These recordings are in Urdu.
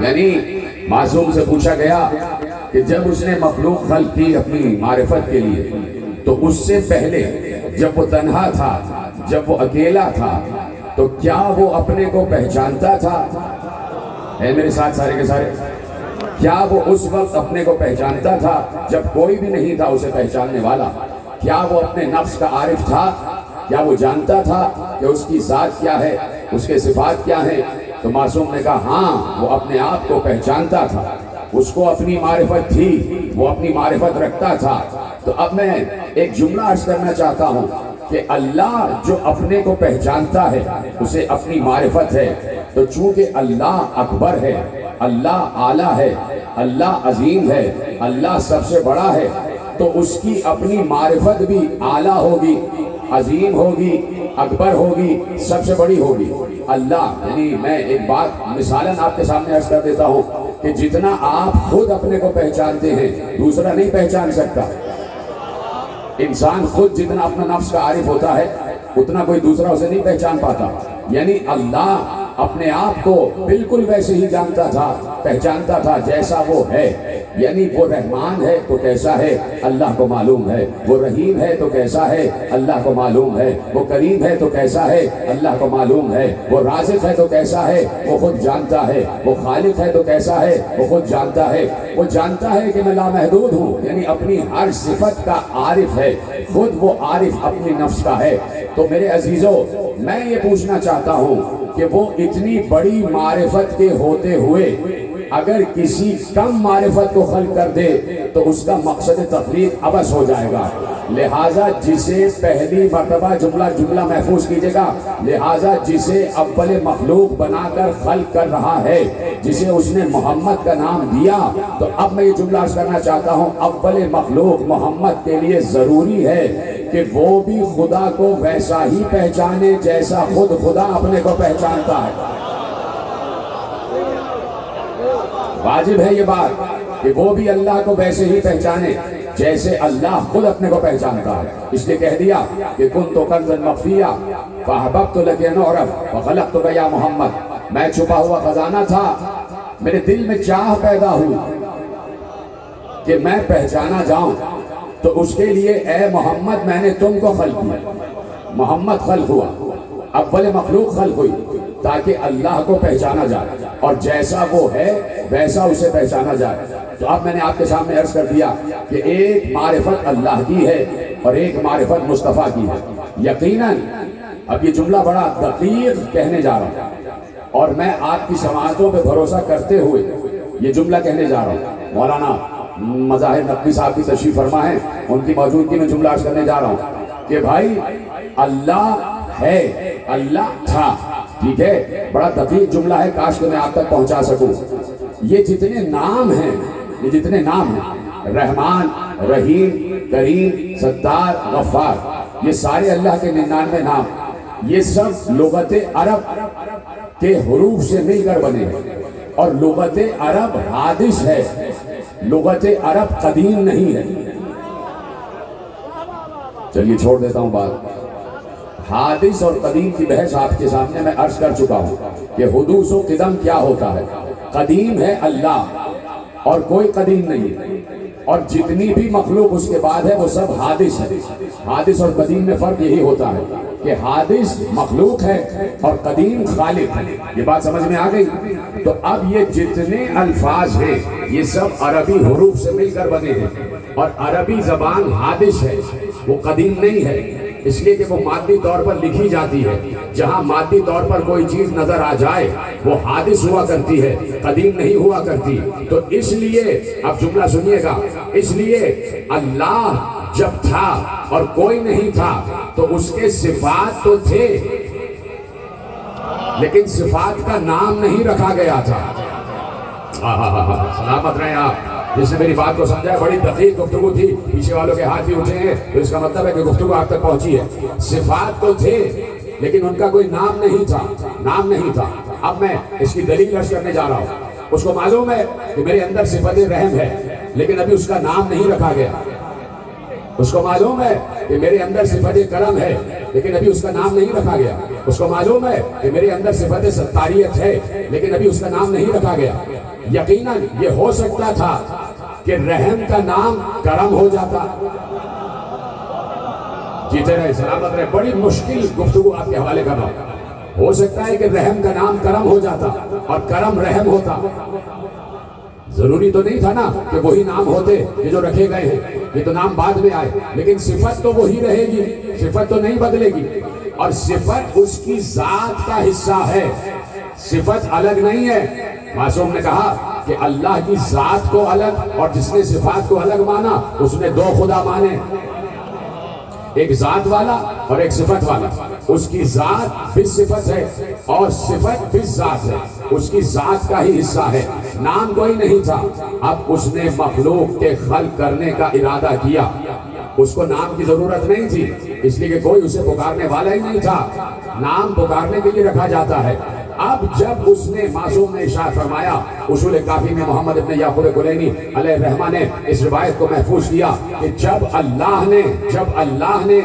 یعنی معصوم سے پوچھا گیا کہ جب اس نے مخلوق خلق کی اپنی معرفت کے لیے تو اس سے پہلے جب وہ تنہا تھا، جب وہ اکیلا تھا، تو کیا وہ اپنے کو پہچانتا تھا؟ ہے میرے ساتھ سارے کے سارے؟ کیا وہ اس وقت اپنے کو پہچانتا تھا جب کوئی بھی نہیں تھا اسے پہچاننے والا؟ کیا وہ اپنے نفس کا عارف تھا؟ کیا وہ جانتا تھا کہ اس کی ذات کیا ہے، اس کے صفات کیا ہیں؟ تو معصوم نے کہا ہاں، وہ اپنے آپ کو پہچانتا تھا، اس کو اپنی معرفت تھی، وہ اپنی معرفت رکھتا تھا۔ تو اب میں ایک جملہ عرض کرنا چاہتا ہوں کہ اللہ جو اپنے کو پہچانتا ہے اسے اپنی معرفت ہے، تو چونکہ اللہ اکبر ہے، اللہ اعلیٰ ہے، اللہ عظیم ہے، اللہ سب سے بڑا ہے، تو اس کی اپنی معرفت بھی اعلیٰ ہوگی، عظیم ہوگی، اکبر ہوگی، سب سے بڑی ہوگی۔ اللہ یعنی میں ایک بات مثالاً آپ کے سامنے عرض کر دیتا ہوں کہ جتنا آپ خود اپنے کو پہچانتے ہیں دوسرا نہیں پہچان سکتا۔ انسان خود جتنا اپنا نفس کا عارف ہوتا ہے اتنا کوئی دوسرا اسے نہیں پہچان پاتا۔ یعنی اللہ اپنے آپ کو بالکل ویسے ہی جانتا تھا، پہچانتا تھا جیسا وہ ہے۔ یعنی وہ رحمان ہے تو کیسا ہے اللہ کو معلوم ہے، وہ رحیم ہے تو کیسا ہے اللہ کو معلوم ہے، وہ کریم ہے تو کیسا ہے اللہ کو معلوم ہے، وہ رازق ہے تو کیسا ہے وہ خود جانتا ہے، وہ خالق ہے تو کیسا ہے وہ خود جانتا ہے، وہ جانتا ہے کہ میں لامحدود ہوں، یعنی اپنی ہر صفت کا عارف ہے، خود وہ عارف اپنی نفس کا ہے۔ تو میرے عزیزو، میں یہ پوچھنا چاہتا ہوں کہ وہ اتنی بڑی معرفت کے ہوتے ہوئے اگر کسی کم معرفت کو خلق کر دے تو اس کا مقصد تخلیق عبث ہو جائے گا۔ لہٰذا جسے پہلی مرتبہ جملہ محفوظ کیجئے گا، لہٰذا جسے اول مخلوق بنا کر خلق کر رہا ہے، جسے اس نے محمد کا نام دیا، تو اب میں یہ جملہ عرض کرنا چاہتا ہوں، اول مخلوق محمد کے لیے ضروری ہے کہ وہ بھی خدا کو ویسا ہی پہچانے جیسا خود خدا اپنے کو پہچانتا ہے۔ واجب ہے یہ بات کہ وہ بھی اللہ کو ویسے ہی پہچانے جیسے اللہ خود اپنے کو پہچانتا ہے۔ اس لیے کہہ دیا کہ کنت کنزا مخفیا فاحببت لک ان اعرف وخلقتک یا محمد، میں چھپا ہوا خزانہ تھا، میرے دل میں چاہ پیدا ہوئی کہ میں پہچانا جاؤں، تو اس کے لیے اے محمد میں نے تم کو خلق کیا۔ محمد خلق ہوا، اول مخلوق خلق ہوئی تاکہ اللہ کو پہچانا جائے، اور جیسا وہ ہے ویسا اسے پہچانا جائے۔ تو اب میں نے آپ کے سامنے عرض کر دیا کہ ایک معرفت اللہ کی ہے اور ایک معرفت مصطفیٰ کی ہے۔ یقیناً اب یہ جملہ بڑا دقیق کہنے جا رہا ہوں، اور میں آپ کی سماعتوں پہ بھروسہ کرتے ہوئے یہ جملہ کہنے جا رہا ہوں۔ مولانا مظاہر نقوی صاحب کی تشریف فرما ہے، ان کی موجودگی میں جملہ عرض کرنے جا رہا ہوں کہ بھائی اللہ ہے، اللہ تھا، ٹھیک ہے، بڑا دقیق جملہ ہے، کاش کہ میں آپ تک پہنچا سکوں۔ یہ جتنے نام ہیں، یہ جتنے نام ہیں، رحمان، رحیم، کریم، ستار، غفار، یہ سارے اللہ کے 99 نام، یہ سب لغت عرب کے حروف سے مل کر بنے ہیں، اور لغت عرب حادث ہے، لغت عرب قدیم نہیں ہے۔ چلیے چھوڑ دیتا ہوں بات۔ حادث اور قدیم کی بحث آپ کے سامنے میں عرض کر چکا ہوں کہ حدوث و قدم کیا ہوتا ہے۔ قدیم ہے اللہ اور کوئی قدیم نہیں، اور جتنی بھی مخلوق اس کے بعد ہے وہ سب حادث ہے۔ حادث اور قدیم میں فرق یہی ہوتا ہے کہ حادث مخلوق ہے اور قدیم خالق ہے۔ یہ بات سمجھ میں آ گئی؟ تو اب یہ جتنے الفاظ ہیں یہ سب عربی حروف سے مل کر بنے ہیں، اور عربی زبان حادث ہے، وہ قدیم نہیں ہے، اس لیے کہ وہ مادی طور پر لکھی جاتی ہے۔ جہاں مادی طور پر کوئی چیز نظر آ جائے وہ حادث ہوا کرتی ہے، قدیم نہیں ہوا کرتی۔ تو اس لیے اب جملہ سنیے گا، اس لیے اللہ جب تھا اور کوئی نہیں تھا تو اس کے صفات تو تھے، لیکن صفات کا نام نہیں رکھا گیا تھا۔ سلامت رہیں آپ، جس نے میری بات کو سمجھا ہے۔ بڑی دقیق گفتگو تھی، پیچھے والوں کے ہاتھ بھی اٹھے ہیں، تو اس کا مطلب ہے کہ گفتگو آپ تک پہنچی ہے۔ صفات تو تھے لیکن ان کا کوئی نام نہیں تھا، نام نہیں تھا۔ اب میں اس کی دلیل عرض کرنے جا رہا ہوں۔ اس کو معلوم ہے کہ میرے اندر صفت رحم ہے لیکن ابھی اس کا نام نہیں رکھا گیا۔ اس کو معلوم ہے کہ میرے اندر صفت کرم ہے لیکن ابھی اس کا نام نہیں رکھا گیا۔ اس کو معلوم ہے کہ میرے اندر صفت ستاریت ہے لیکن ابھی اس کا نام نہیں رکھا گیا۔ یقیناً یہ ہو سکتا تھا کہ رحم کا نام کرم ہو جاتا. جیتے رہے، سلامت رہے. بڑی مشکل گفتگو آپ کے حوالے کر رہا ہوں. ہو سکتا ہے کہ رحم کا نام کرم ہو جاتا اور کرم رحم ہوتا. ضروری تو نہیں تھا نا کہ وہی نام ہوتے یہ جو رکھے گئے ہیں، یہ تو نام بعد میں آئے، لیکن صفت تو وہی رہے گی، صفت تو نہیں بدلے گی. اور صفت اس کی ذات کا حصہ ہے، صفت الگ نہیں ہے. معصوم نے کہا کہ اللہ کی ذات کو الگ، اور جس نے صفات کو الگ مانا اس نے دو خدا مانے، ایک ذات والا اور ایک صفت والا. اس کی ذات بھی صفت ہے اور صفت بھی ذات ہے، اس کی ذات کا ہی حصہ ہے. نام کوئی نہیں تھا، اب اس نے مخلوق کے خلق کرنے کا ارادہ کیا. اس کو نام کی ضرورت نہیں تھی، اس لیے کہ کوئی اسے پکارنے والا ہی نہیں تھا. نام پکارنے کے لیے رکھا جاتا ہے. اب جب اس نے، معصوم نے ارشاد فرمایا، اصول کافی میں محمد ابن یعقوب کلینی علیہ الرحمہ نے اس روایت کو محفوظ کیا کہ جب اللہ نے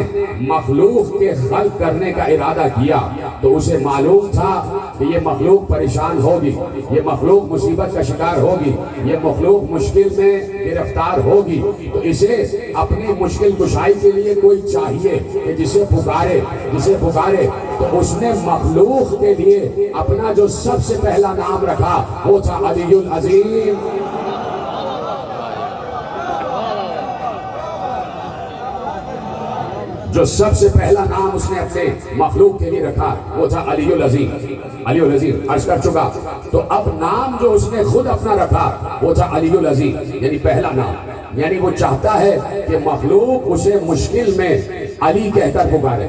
مخلوق کے خلق کرنے کا ارادہ کیا تو اسے معلوم تھا کہ یہ مخلوق پریشان ہوگی، یہ مخلوق مصیبت کا شکار ہوگی، یہ مخلوق مشکل میں گرفتار ہوگی. تو اسے اپنی مشکل کشائی کے لیے کوئی چاہیے کہ جسے پکارے. تو اس نے مخلوق کے لیے اپنا جو سب سے پہلا نام رکھا وہ تھا علی العظیم. جو سب سے پہلا نام اس نے اپنے مخلوق کے لیے رکھا وہ تھا علی العظیم. علی العظیم عرض کر چکا. تو اب نام جو اس نے خود اپنا رکھا وہ تھا علی العظیم، یعنی پہلا نام. یعنی وہ چاہتا ہے کہ مخلوق اسے مشکل میں علی کہہ کر پکارے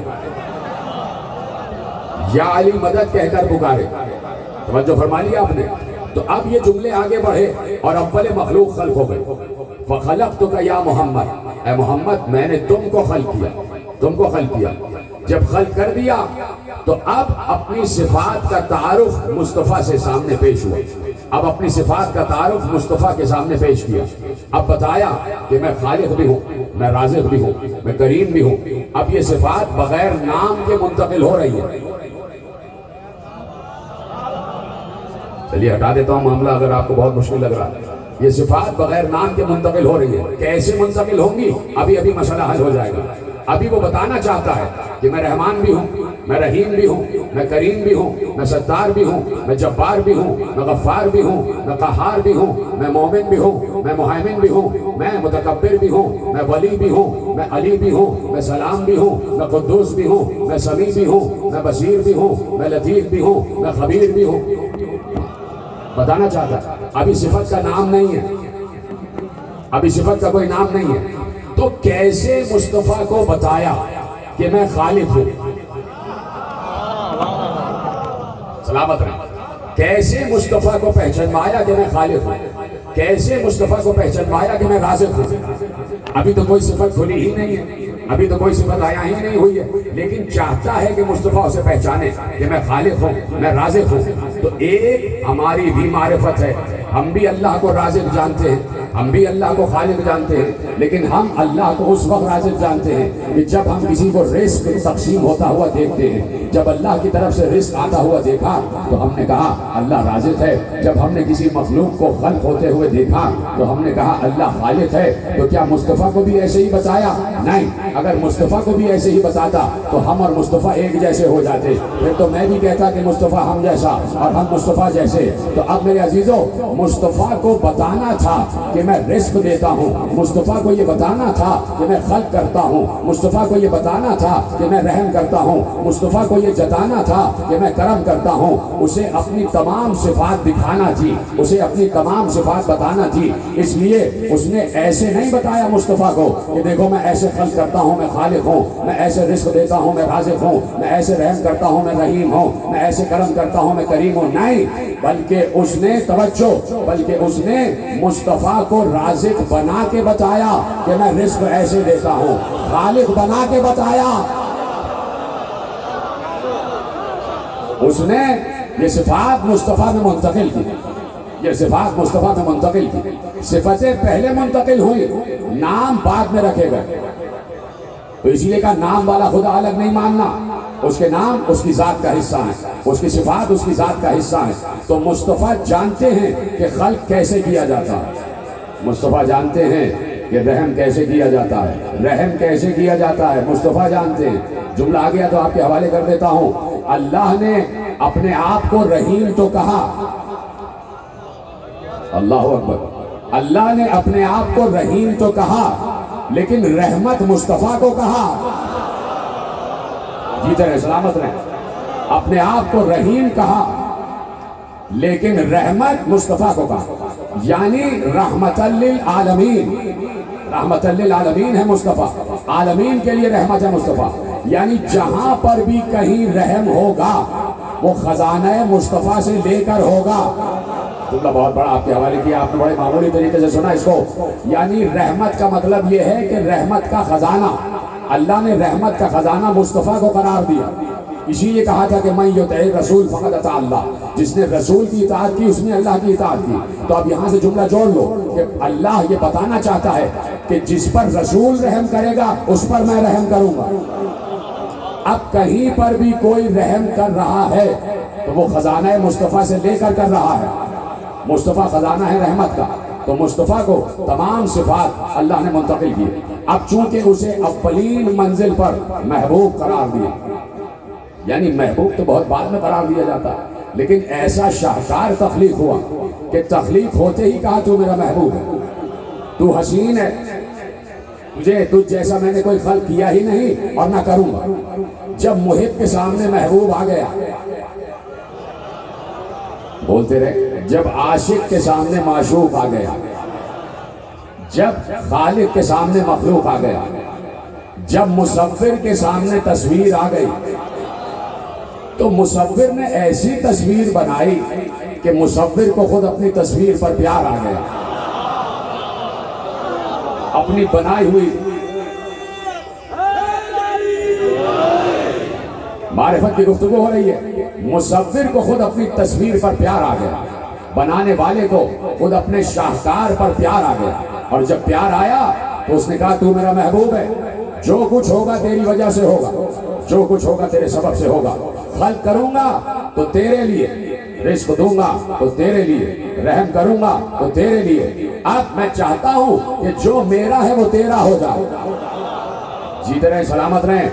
یا علی مدد کہہ کر پکارے. توجہ فرما لیا آپ نے. تو اب یہ جملے آگے بڑھے اور اول مخلوق خلق ہو گئے. فَخَلَقْتُكَ يَا محمد، اے محمد میں نے تم کو خلق کیا. جب خلق کر دیا تو اب اپنی صفات کا تعارف مصطفیٰ سے سامنے پیش ہوا. اب اپنی صفات کا تعارف مصطفیٰ کے سامنے پیش کیا. اب بتایا کہ میں خالق بھی ہوں، میں رازق بھی ہوں، میں کریم بھی ہوں. اب یہ صفات بغیر نام کے منتقل ہو رہی ہے. چلیے ہٹا دیتا ہوں معاملہ اگر آپ کو بہت مشکل لگ رہا ہے. یہ صفات بغیر نام کے منتقل ہو رہی ہے. کیسے منتقل ہوں گی ابھی مسئلہ حل ہو جائے گا. ابھی وہ بتانا چاہتا ہے کہ میں رحمان بھی ہوں، میں رحیم بھی ہوں، میں کریم بھی ہوں، میں ستار بھی ہوں، میں جبار بھی ہوں، میں غفار بھی ہوں، میں قہار بھی ہوں، میں مومن بھی ہوں، میں مہیمن بھی ہوں، میں متکبر بھی ہوں، میں ولی بھی ہوں، میں علی بھی ہوں، میں سلام بھی ہوں، میں قدوس بھی ہوں، میں سمیع بھی ہوں، میں بصیر بھی ہوں، میں لطیف بھی ہوں، میں خبیر بھی ہوں. بتانا چاہتا ہے. ابھی صفت کا نام نہیں ہے، ابھی صفت کا کوئی نام نہیں ہے. تو کیسے مصطفیٰ کو بتایا کہ میں خالق ہوں؟ سلامت رہے. کیسے مصطفیٰ کو پہچانوایا کہ میں خالق ہوں؟ کیسے مصطفیٰ کو پہچانوایا کہ میں رازق ہوں؟ ابھی تو کوئی صفت کھلی ہی نہیں ہے، ابھی تو کوئی صفت آیا ہی نہیں ہوئی ہے، لیکن چاہتا ہے کہ مصطفیٰ اسے پہچانے کہ میں خالق ہوں، میں رازق ہوں. تو ایک ہماری بھی معرفت ہے. ہم بھی اللہ کو رازق جانتے ہیں، ہم بھی اللہ کو خالق جانتے ہیں، لیکن ہم اللہ کو اس وقت رازق جانتے ہیں کہ جب ہم کسی کو رزق تقسیم ہوتا ہوا دیکھتے ہیں. جب اللہ کی طرف سے رزق آتا ہوا دیکھا تو ہم نے کہا اللہ رازق ہے. جب ہم نے کسی مخلوق کو خلق ہوتے ہوئے دیکھا تو ہم نے کہا اللہ خالق ہے. تو کیا مصطفیٰ کو بھی ایسے ہی بتایا؟ نہیں. اگر مصطفیٰ کو بھی ایسے ہی بتاتا تو ہم اور مصطفیٰ ایک جیسے ہو جاتے. پھر تو میں بھی کہتا کہ مصطفیٰ ہم جیسا اور ہم مصطفیٰ جیسے. تو اب میرے عزیزوں، مصطفیٰ کو بتانا تھا کہ میں رزق دیتا ہوں. مصطفیٰ کو یہ بتانا تھا کہ میں خلق کرتا ہوں. مصطفیٰ کو یہ بتانا تھا کہ میں رحم کرتا ہوں. مصطفیٰ کو یہ جتانا تھا کہ میں کرم کرتا ہوں. اسے اپنی تمام صفات دکھانا تھی، اسے اپنی تمام صفات بتانا تھی. اس لیے اس نے ایسے نہیں بتایا مصطفیٰ کو کہ دیکھو میں ایسے خلق کرتا ہوں، میں خالق ہوں، میں ایسے رزق دیتا ہوں، میں رازق ہوں، میں ایسے رحم کرتا ہوں، میں رحیم ہوں، میں ایسے کرم کرتا ہوں، میں کریم ہوں. نہیں، بلکہ اس نے اس نے مصطفیٰ کو رازق بنا کے بتایا کہ میں رزق ایسے دیتا ہوں. خالق بنا کے بتایا. اس نے یہ صفات مصطفیٰ میں منتقل کی. یہ صفات مصطفیٰ میں منتقل کی. صفتیں پہلے منتقل ہوئی، نام بعد میں رکھے گئے. تو اسی لیے کہا نام والا خدا الگ نہیں ماننا، اس کے نام اس کی ذات کا حصہ ہے، اس کی صفات اس کی ذات کا حصہ ہے۔ تو مصطفیٰ جانتے ہیں کہ خلق کیسے کیا جاتا ہے، مصطفیٰ جانتے ہیں کہ رحم کیسے کیا جاتا ہے، رحم کیسے کیا جاتا ہے، مصطفیٰ جانتے ہیں۔ جملہ آ گیا تو آپ کے حوالے کر دیتا ہوں۔ اللہ نے اپنے آپ کو رحیم تو کہا، اللہ اکبر، اللہ نے اپنے آپ کو رحیم تو کہا لیکن رحمت مصطفیٰ کو کہا۔ جیتے رہے سلامت رہے۔ اپنے آپ کو رحیم کہا لیکن رحمت مصطفیٰ کو کہا، یعنی رحمت للعالمین، رحمت للعالمین ہے مصطفیٰ، عالمین کے لیے رحمت ہے مصطفیٰ۔ یعنی جہاں پر بھی کہیں رحم ہوگا وہ خزانہ مصطفیٰ سے لے کر ہوگا۔ جملہ بہت بڑا آپ کے حوالے کیا، آپ نے بڑے معمولی طریقے سے سنا اس کو۔ یعنی رحمت کا مطلب یہ ہے کہ رحمت کا خزانہ، اللہ نے رحمت کا خزانہ مصطفیٰ کو قرار دیا۔ اسی لیے کہا تھا کہ من یطع الرسول فقد اطاع اللہ، جس نے رسول کی اطاعت کی اس نے اللہ کی اطاعت کی۔ تو اب یہاں سے جملہ جوڑ لو کہ اللہ یہ بتانا چاہتا ہے کہ جس پر رسول رحم کرے گا اس پر میں رحم کروں گا۔ اب کہیں پر بھی کوئی رحم کر رہا ہے تو وہ خزانہ مصطفیٰ سے لے کر رہا ہے۔ مصطفیٰ خزانہ ہے رحمت کا، تو مصطفیٰ کو تمام صفات اللہ نے منتقل کی۔ اب چونکہ اسے اولین منزل پر محبوب قرار دیا، یعنی محبوب تو بہت بعد میں قرار دیا جاتا ہے، لیکن ایسا شاہکار تخلیق ہوا کہ تخلیق ہوتے ہی کہا تو میرا محبوب ہے، تو حسین ہے، تجھ جیسا میں نے کوئی خلق کیا ہی نہیں اور نہ کروں گا۔ جب محب کے سامنے محبوب آ گیا، بولتے رہے، جب عاشق کے سامنے معشوق آ گیا، جب خالق کے سامنے مخلوق آ گیا، جب مصور کے سامنے تصویر آ گئی، تو مصور نے ایسی تصویر بنائی کہ مصور کو خود اپنی تصویر پر پیار آ گیا، اپنی بنائی ہوئی معرفت کی گفتگو ہو رہی ہے۔ مصور کو خود اپنی تصویر پر پیار آ گیا، بنانے والے کو خود اپنے شاہکار پر پیار آ گیا، اور جب پیار آیا تو اس نے کہا تو میرا محبوب ہے، جو کچھ ہوگا تیری وجہ سے ہوگا، جو کچھ ہوگا تیرے سبب سے ہوگا، خلق کروں گا تو تیرے لیے، رزق دوں گا تو تیرے لیے، رحم کروں گا تو تیرے لیے۔ اب میں چاہتا ہوں کہ جو میرا ہے وہ تیرا ہو جائے۔ جیتے رہے سلامت رہے۔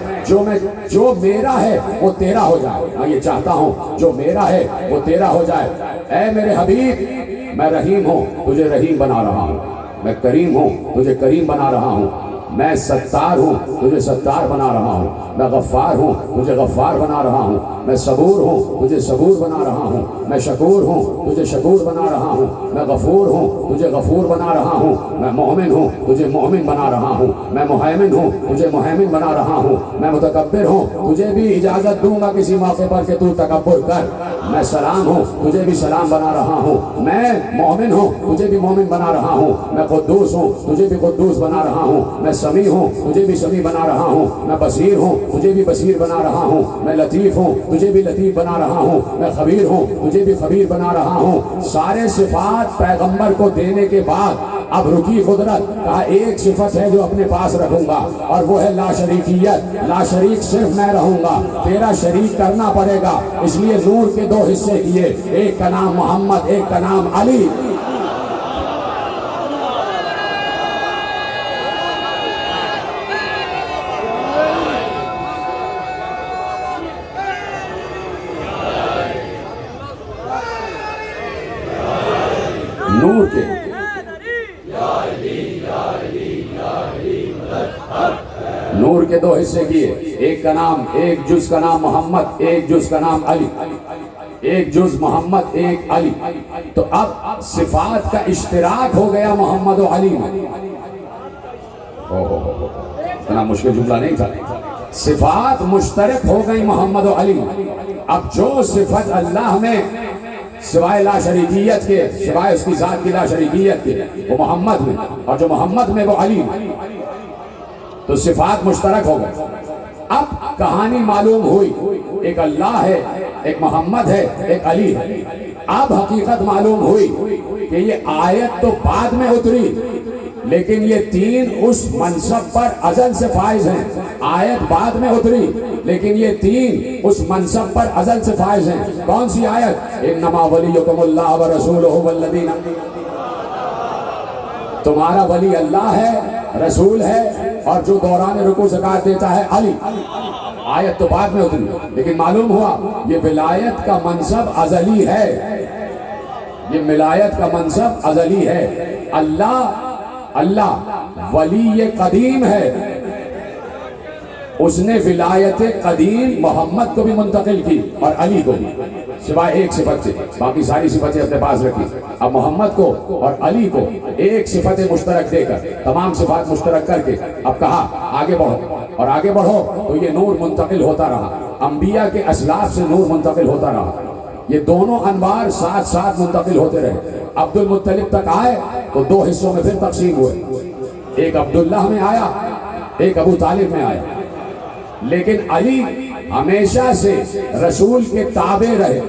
جو میرا ہے وہ تیرا ہو جائے، میں یہ چاہتا ہوں جو میرا ہے وہ تیرا ہو جائے۔ اے میرے حبیب، میں رحیم ہوں، تجھے رحیم بنا رہا ہوں، میں کریم ہوں، تجھے کریم بنا رہا ہوں، میں ستار ہوں، تجھے ستار بنا رہا ہوں، میں غفار ہوں، تجھے غفار بنا رہا ہوں، میں صبور ہوں، تجھے صبور بنا رہا ہوں، میں شکور ہوں، تجھے شکور بنا رہا ہوں، میں غفور ہوں، تجھے غفور بنا رہا ہوں، میں مومن ہوں، تجھے مومن بنا رہا ہوں، میں مہیمن ہوں، تجھے مہیمن بنا رہا ہوں، میں متکبر ہوں، تجھے بھی اجازت دوں گا کسی موقع پر کہ تو تکبر کر، میں سلام ہوں، تجھے بھی سلام بنا رہا ہوں، میں مومن ہوں، تجھے بھی مومن بنا رہا ہوں، میں قدوس ہوں، تجھے بھی قدوس بنا رہا ہوں، میں سمیع ہوں، تجھے بھی سمیع بنا رہا ہوں، میں بصیر ہوں، تجھے بھی بصیر بنا رہا ہوں، میں لطیف ہوں، تجھے بھی لطیف بنا رہا ہوں، میں خبیر ہوں، تجھے بھی خبیر بنا رہا ہوں۔ سارے صفات پیغمبر کو دینے کے بعد اب رکی قدرت، کہا ایک صفت ہے جو اپنے پاس رکھوں گا اور وہ ہے لا شریکیت، لا شریک صرف میں رہوں گا، تیرا شریک کرنا پڑے گا۔ اس لیے نور کے دو حصے کیے، ایک کا نام محمد، ایک کا نام علی۔ نور کے دو حصے کیے، ایک کا نام، ایک جز کا نام محمد، ایک جز کا نام علی، ایک جز محمد، ایک علی۔ تو اب صفات کا اشتراک ہو گیا محمد و علی میں۔ اتنا مشکل جملہ نہیں تھا، صفات مشترک ہو گئی محمد و علی میں۔ اب جو صفت اللہ میں سوائے لا شریکیت کے، سوائے اس کی ذات کی لا شریکیت کے، وہ محمد میں، اور جو محمد میں وہ علی میں، تو صفات مشترک ہو گئے۔ اب کہانی معلوم ہوئی، ایک اللہ ہے، ایک محمد ہے، ایک علی ہے۔ اب حقیقت معلوم ہوئی کہ یہ آیت تو بعد میں اتری، لیکن یہ تین اس منصب پر ازل سے فائز ہیں. آیت بعد میں اتری لیکن یہ تین اس منصب پر ازل سے فائز ہیں. کون سی آیت؟ انما ولیکم اللہ ورسولہ والذین، تمہارا ولی اللہ ہے، رسول ہے، اور جو دوران رکوع زکات دیتا ہے علی. آیت تو بعد میں اتری لیکن معلوم ہوا یہ ولایت کا منصب ازلی ہے. یہ ولایت کا منصب ازلی ہے. اللہ ولی قدیم ہے، اس نے ولایت قدیم محمد کو بھی منتقل کی اور علی کو بھی، سوائے ایک صفت سے. باقی ساری صفتیں اپنے پاس رکھی. اب محمد کو اور علی کو ایک صفت مشترک دے کر، تمام صفات مشترک کر کے اب کہا آگے بڑھو، اور آگے بڑھو تو یہ نور منتقل ہوتا رہا. انبیاء کے اسلاف سے نور منتقل ہوتا رہا. یہ دونوں انوار ساتھ ساتھ منتقل ہوتے رہے. عبد المطلب تک آئے تو دو حصوں میں پھر تقسیم ہوئے. ایک عبداللہ میں آیا، ایک ابو طالب میں آیا. لیکن علی ہمیشہ سے رسول کے تابع رہے،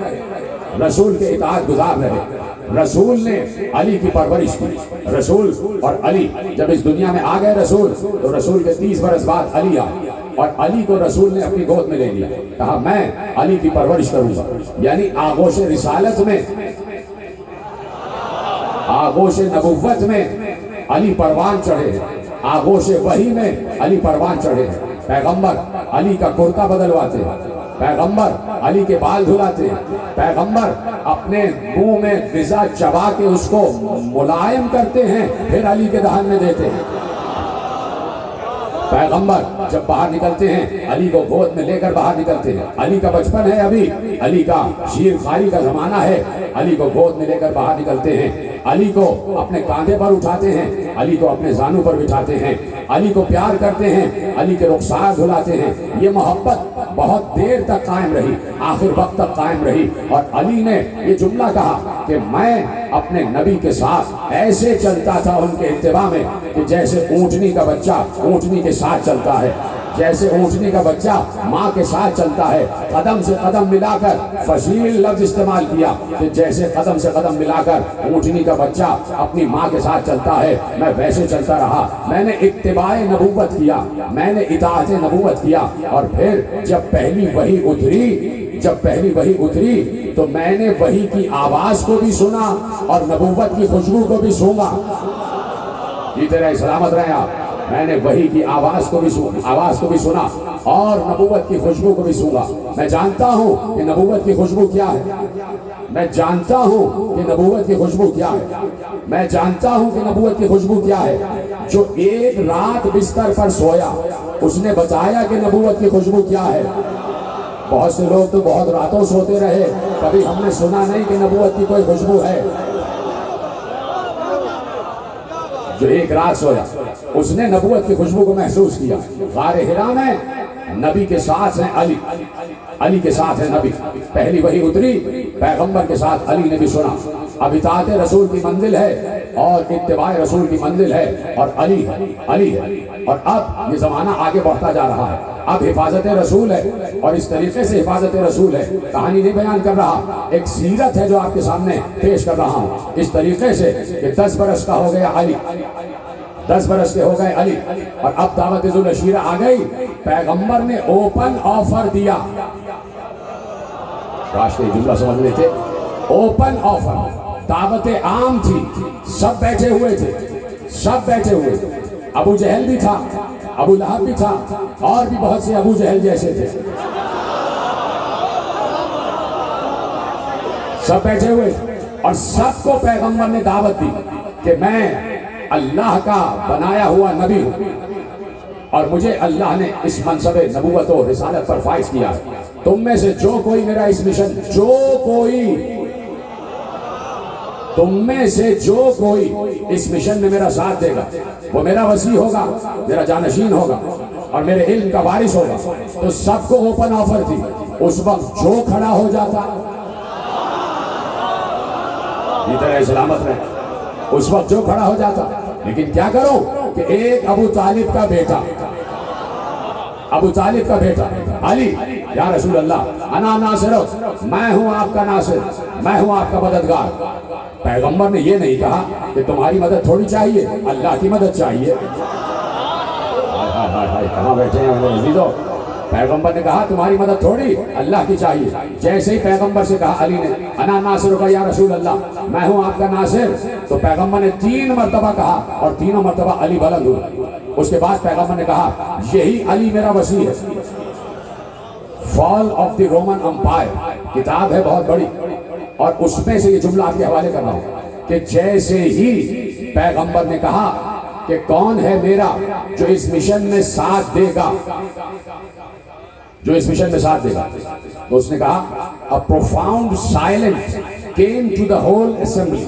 رسول کے اطاعت گزار رہے. رسول نے علی کی پرورش کی. رسول اور علی جب اس دنیا میں آ گئے رسول، تو رسول کے 30 برس بعد علی آئے اور علی کو رسول نے اپنی گود میں لے لیا. کہا میں علی کی پرورش کروں گا. یعنی آغوش رسالت میں، آغوش نبوت میں علی پروان چڑھے ہیں. آغوش وحی میں علی پروان چڑھے ہیں. پیغمبر علی کا کرتا بدلواتے ہیں، پیغمبر علی کے بال دھلاتے ہیں، پیغمبر اپنے منہ میں غذا چبا کے اس کو ملائم کرتے ہیں پھر علی کے دہن میں دیتے ہیں. پیغمبر جب باہر نکلتے ہیں علی کو گود میں لے کر باہر نکلتے ہیں. علی کا بچپن ہے ابھی، علی کا شیر خاری کا زمانہ ہے، علی کو گود میں لے کر باہر نکلتے ہیں. علی کو اپنے کاندھے پر اٹھاتے ہیں، علی کو اپنے زانوں پر بٹھاتے ہیں، علی کو پیار کرتے ہیں، علی کے رخسار دھلاتے ہیں. یہ محبت بہت دیر تک قائم رہی، آخر وقت تک قائم رہی. اور علی نے یہ جملہ کہا کہ میں اپنے نبی کے ساتھ ایسے چلتا تھا ان کے اتباع میں کہ جیسے اونٹنی کا بچہ اونٹنی کے ساتھ چلتا ہے، جیسے اونٹنی کا بچہ ماں کے ساتھ چلتا ہے. قدم سے قدم ملا کر فصیل لفظ استعمال کیا کہ جیسے قدم سے قدم ملا کر اونٹنی کا بچہ اپنی ماں کے ساتھ چلتا ہے، میں ویسے چلتا رہا. میں نے اتباع نبوت کیا، میں نے اطاعت نبوت کیا. اور پھر جب پہلی وحی اتری تو میں نے وحی کی آواز کو بھی سنا اور نبوت کی خوشبو کو بھی سونگا. جیتے رہے، سلامت رہے آپ. میں نے وحی کی آواز کو بھی سنا اور نبوت کی خوشبو کو بھی سونگا. میں جانتا ہوں کہ نبوت کی خوشبو کیا ہے، میں جانتا ہوں کہ نبوت کی خوشبو کیا ہے، میں جانتا ہوں کہ نبوت کی خوشبو کیا ہے. جو ایک رات بستر پر سویا اس نے بتایا کہ نبوت کی خوشبو کیا ہے. بہت سے لوگ تو بہت راتوں سوتے رہے، کبھی ہم نے سنا نہیں کہ نبوت کی کوئی خوشبو ہے. جو ایک رات سویا اس نے نبوت کی خوشبو کو محسوس کیا. غار حرا میں نبی کے ساتھ ہیں علی، علی کے ساتھ ہے نبی. پہلی وحی اتری، پیغمبر کے ساتھ علی نے بھی سنا. اب اطاعت رسول کی منزل ہے اور اتباع رسول کی منزل ہے اور علی ہے. اور اب یہ زمانہ آگے بڑھتا جا رہا ہے. اب حفاظت رسول ہے اور اس طریقے سے حفاظت رسول ہے. کہانی نہیں بیان کر رہا، ایک سیرت ہے جو آپ کے سامنے پیش کر رہا ہوں. اس طریقے سے کہ 10 برس کا ہو گیا علی، 10 برس کے ہو گئے علی، اور اب دعوت ذوالعشیرہ آ گئی. پیغمبر نے اوپن آفر دیا. کاش یہ جملہ سمجھ لیتے. اوپن آفر، دعوت عام تھی، سب بیٹھے ہوئے تھے، سب بیٹھے ہوئے تھے. ابو جہل بھی تھا، ابو لہب بھی تھا، اور بھی بہت سے ابو جہل جیسے تھے. سب بیٹھے ہوئے تھے اور سب کو پیغمبر نے دعوت دی کہ میں اللہ کا بنایا ہوا نبی ہوں اور مجھے اللہ نے اس منصب نبوت و رسالت پر فائز کیا ہے. تم میں سے جو کوئی میرا اس مشن، تم میں سے جو کوئی اس مشن میں میرا ساتھ دے گا وہ میرا وصی ہوگا، میرا جانشین ہوگا اور میرے علم کا وارث ہوگا. تو سب کو اوپن آفر تھی. اس وقت جو کھڑا ہو جاتا، طرح سلامت رہے، اس وقت جو کھڑا ہو جاتا. لیکن کیا کرو کہ ایک ابو طالب کا بیٹا علی، یا رسول اللہ انا ناصر، میں ہوں آپ کا ناصر، میں ہوں آپ کا مددگار. پیغمبر نے یہ نہیں کہا کہ تمہاری مدد تھوڑی چاہیے، اللہ کی مدد چاہیے۔ کہاں بیٹھے ہیں میرے عزیزو؟ پیغمبر نے کہا تمہاری مدد تھوڑی، اللہ کی چاہیے۔ جیسے ہی پیغمبر سے کہا علی نے انا ناصرک یا رسول اللہ، میں ہوں آپ کا ناصر، تو پیغمبر نے 3 مرتبہ کہا اور تینوں مرتبہ علی بلند ہوئے۔ اس کے بعد پیغمبر نے کہا یہی علی میرا وسیع ہے۔ فال آف دی رومن امپائر کتاب ہے بہت بڑی، اور اس میں سے یہ جملہ آپ کے حوالے کر رہا ہوں کہ جیسے ہی پیغمبر نے کہا کہ کون ہے میرا جو اس مشن میں ساتھ دے گا، جو اس مشن میں ساتھ دے گا، تو اس نے کہا a profound silence came to the whole assembly۔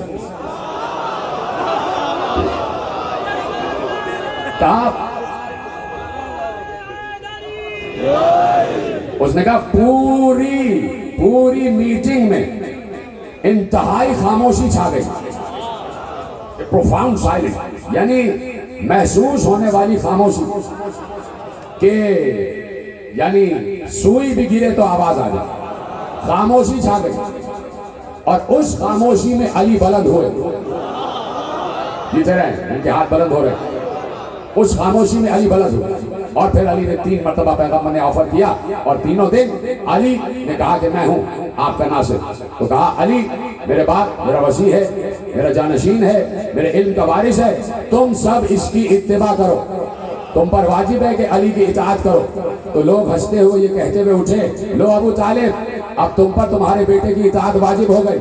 کہا اس نے کہا پوری میٹنگ میں انتہائی خاموشی چھا گئی۔ profound silence یعنی محسوس ہونے والی خاموشی، کہ یعنی سوئی بھی گرے تو آواز آ جائے، خاموشی چھا گئی۔ اور اس خاموشی میں علی بلند ہوئے، جیتے رہے ان کے ہاتھ بلند ہو رہے، اس خاموشی میں علی بلند ہوئے۔ اور پھر علی نے 3 مرتبہ پیغمبر نے آفر کیا، اور تینوں دن علی نے کہا کہ میں ہوں آپ کا ناصر۔ تو کہا علی میرے باپ میرا وسیع ہے، میرا جانشین ہے، میرے علم کا وارث ہے، تم سب اس کی اتباع کرو، تم پر واجب ہے کہ علی کی اطاعت کرو۔ تو لوگ ہنستے ہوئے یہ کہتے ہوئے اٹھے، لو ابو طالب اب تم پر تمہارے بیٹے کی اطاعت واجب ہو گئی،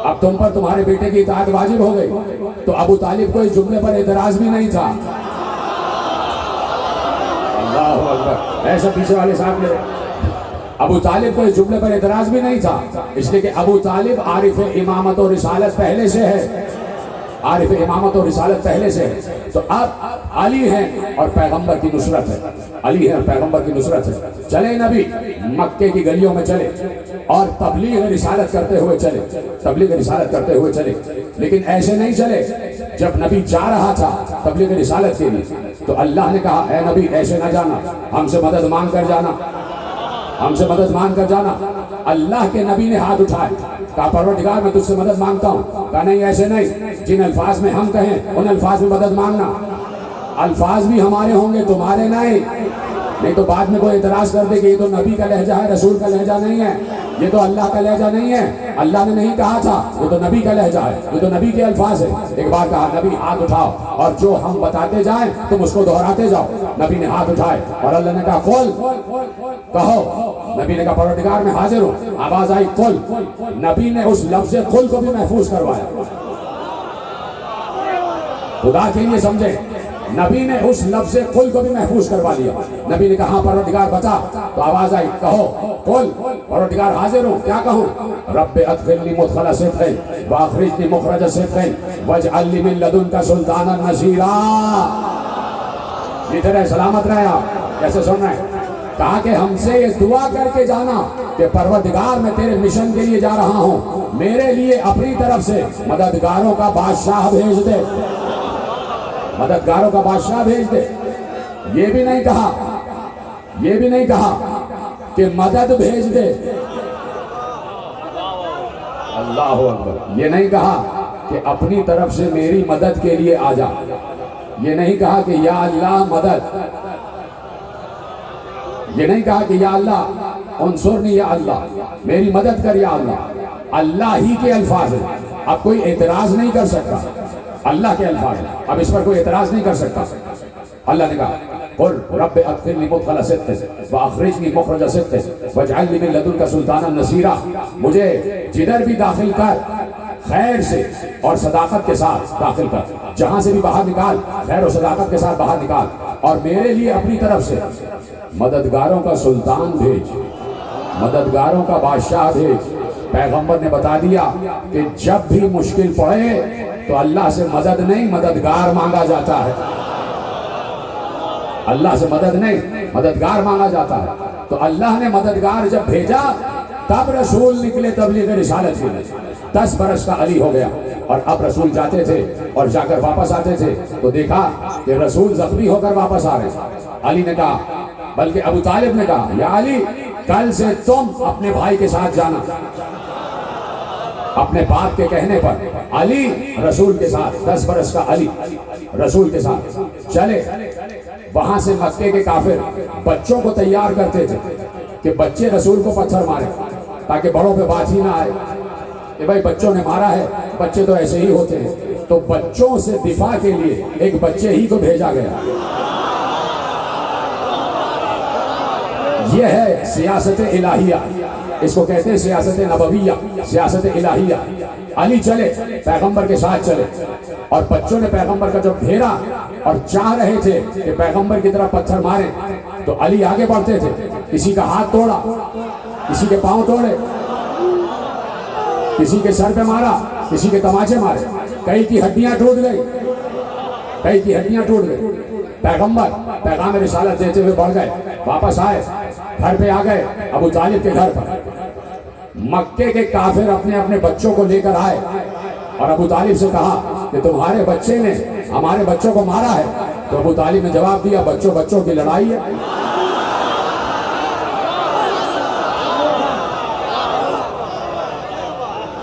اب تم پر تمہارے بیٹے کی اطاعت واجب ہو گئی۔ تو ابو طالب کو اس جملے پر اعتراض بھی نہیں تھا۔ اللہ اکبر، ایسا پیچھے والے صاحب نے، ابو طالب کو اس جملے پر اعتراض بھی نہیں تھا، اس لیے کہ ابو طالب عارف امامت و رسالت پہلے سے ہے، عارف امامت و رسالت پہلے سے ہے۔ تو اب علی ہیں اور پیغمبر کی نصرت ہے، علی ہے اور پیغمبر کی نصرت ہے۔ چلے نبی مکے کی گلیوں میں چلے اور تبلیغ رسالت کرتے ہوئے چلے، تبلیغ رسالت کرتے ہوئے چلے، لیکن ایسے نہیں چلے۔ جب نبی جا رہا تھا تبلیغ رسالت کے لیے تو اللہ نے کہا اے نبی ایسے نہ جانا، ہم سے مدد مانگ کر جانا، ہم سے مدد مانگ کر جانا۔ اللہ کے نبی نے ہاتھ اٹھائے، کہا پروردگار میں تجھ سے مدد مانگتا ہوں۔ کہا نہیں ایسے نہیں، جن الفاظ میں ہم کہیں ان الفاظ میں مدد مانگنا، الفاظ بھی ہمارے ہوں گے تمہارے نہیں تو بعد میں کوئی اعتراض کر دے کہ یہ تو نبی کا لہجہ ہے، رسول کا لہجہ نہیں ہے، یہ تو اللہ کا لہجہ نہیں ہے، اللہ نے نہیں کہا تھا، یہ تو نبی کا لہجہ ہے، یہ تو نبی کے الفاظ ہے۔ ایک بار کہا نبی ہاتھ اٹھاؤ اور جو ہم بتاتے جائیں تم اس کو دہراتے جاؤ۔ نبی نے ہاتھ اٹھائے اور اللہ نے کہا قل، کہو۔ نبی نے کہا پروردگار میں حاضر ہوں، آواز آئی قل۔ نبی نے اس لفظ قل کو بھی محفوظ کروایا، خدا کے لیے سمجھے، نبی نے اس لفظ قل کو بھی محفوظ کروا لیا۔ نبی نے کہا ہاں پروردگار بتا، تو آواز آئی کہو قل، پروردگار حاضر ہوں، کیا کہوں؟ رب ادخلنی مدخل صدق واخرجنی مخرج صدق واجعل لی من لدنک سلطانا نصیرا۔ یہ طرح سلامت رہے آپ، کیسے سن رہے ہیں؟ کہا کہ ہم سے یہ دعا کر کے جانا کہ پروردگار میں تیرے مشن کے لیے جا رہا ہوں، میرے لیے اپنی طرف سے مددگاروں کا بادشاہ بھیج دے، مددگاروں کا بادشاہ بھیج دے۔ یہ بھی نہیں کہا کہ مدد بھیج دے، اللہ اکبر، یہ نہیں کہا کہ اپنی طرف سے میری مدد کے لیے آ جا، یہ نہیں کہا کہ یا اللہ مدد، یہ نہیں کہا کہ یا اللہ انصرنی، یا اللہ میری مدد کر، یا اللہ، اللہ ہی کے الفاظ ہیں، اب کوئی اعتراض نہیں کر سکتا، اللہ کے الفاظ ہیں، اب اس پر کوئی اعتراض نہیں کر سکتا۔ اللہ نے کہا قل رب ادخلنی مدخل صدق واخرجنی مخرج صدق واجعل لی من لدنک سلطانا نصیرا، مجھے جدھر بھی داخل کر خیر سے اور صداقت کے ساتھ داخل کر، جہاں سے بھی باہر نکال خیر و صداقت کے ساتھ باہر نکال، اور میرے لیے اپنی طرف سے مددگاروں کا سلطان بھیج، مددگاروں کا بادشاہ بھیج۔ پیغمبر نے بتا دیا کہ جب بھی مشکل پڑے تو اللہ سے مدد نہیں مددگار مانگا جاتا ہے، اللہ سے مدد نہیں مددگار مانگا جاتا ہے۔ تو اللہ نے مددگار جب بھیجا تب رسول نکلے تبلیغ رسالت کے لیے۔ 10 برس کا علی ہو گیا، اور اب رسول جاتے تھے اور جا کر واپس آتے تھے تو دیکھا کہ رسول زخمی ہو کر واپس آ رہے ہیں۔ علی نے کہا، بلکہ ابو طالب نے کہا یا علی کل سے تم اپنے بھائی کے ساتھ جانا، اپنے باپ کے کہنے پر علی رسول کے ساتھ 10 برس کا علی رسول کے ساتھ چلے. وہاں سے مکے کے کافر بچوں کو تیار کرتے تھے کہ بچے رسول کو پتھر مارے تاکہ بڑوں پہ بات ہی نہ آئے کہ بھائی بچوں نے مارا ہے, بچے تو ایسے ہی ہوتے ہیں. تو بچوں سے دفاع کے لیے ایک بچے ہی کو بھیجا گیا. یہ ہے سیاست الہیہ, اس کو کہتے ہیں سیاست نبویہ, سیاست الہیہ. علی چلے, پیغمبر کے ساتھ چلے, اور بچوں نے پیغمبر کا جب گھیرا اور چاہ رہے تھے کہ پیغمبر کی طرف پتھر ماریں تو علی آگے بڑھتے تھے. کسی کا ہاتھ توڑا, کسی کے پاؤں توڑے, کسی کے سر پہ مارا, کسی کے تماچے مارے, کئی کی ہڈیاں ٹوٹ گئی, کئی کی ہڈیاں ٹوٹ گئی. پیغمبر پیغام رسالت دیتے ہوئے بڑھ گئے, واپس آئے, گھر پہ آ گئے ابو طالب کے گھر پر. مکے کے کافر اپنے اپنے بچوں کو لے کر آئے اور ابو طالب سے کہا کہ تمہارے بچے نے ہمارے بچوں کو مارا ہے. تو ابو طالب نے جواب دیا, بچوں بچوں کی لڑائی ہے.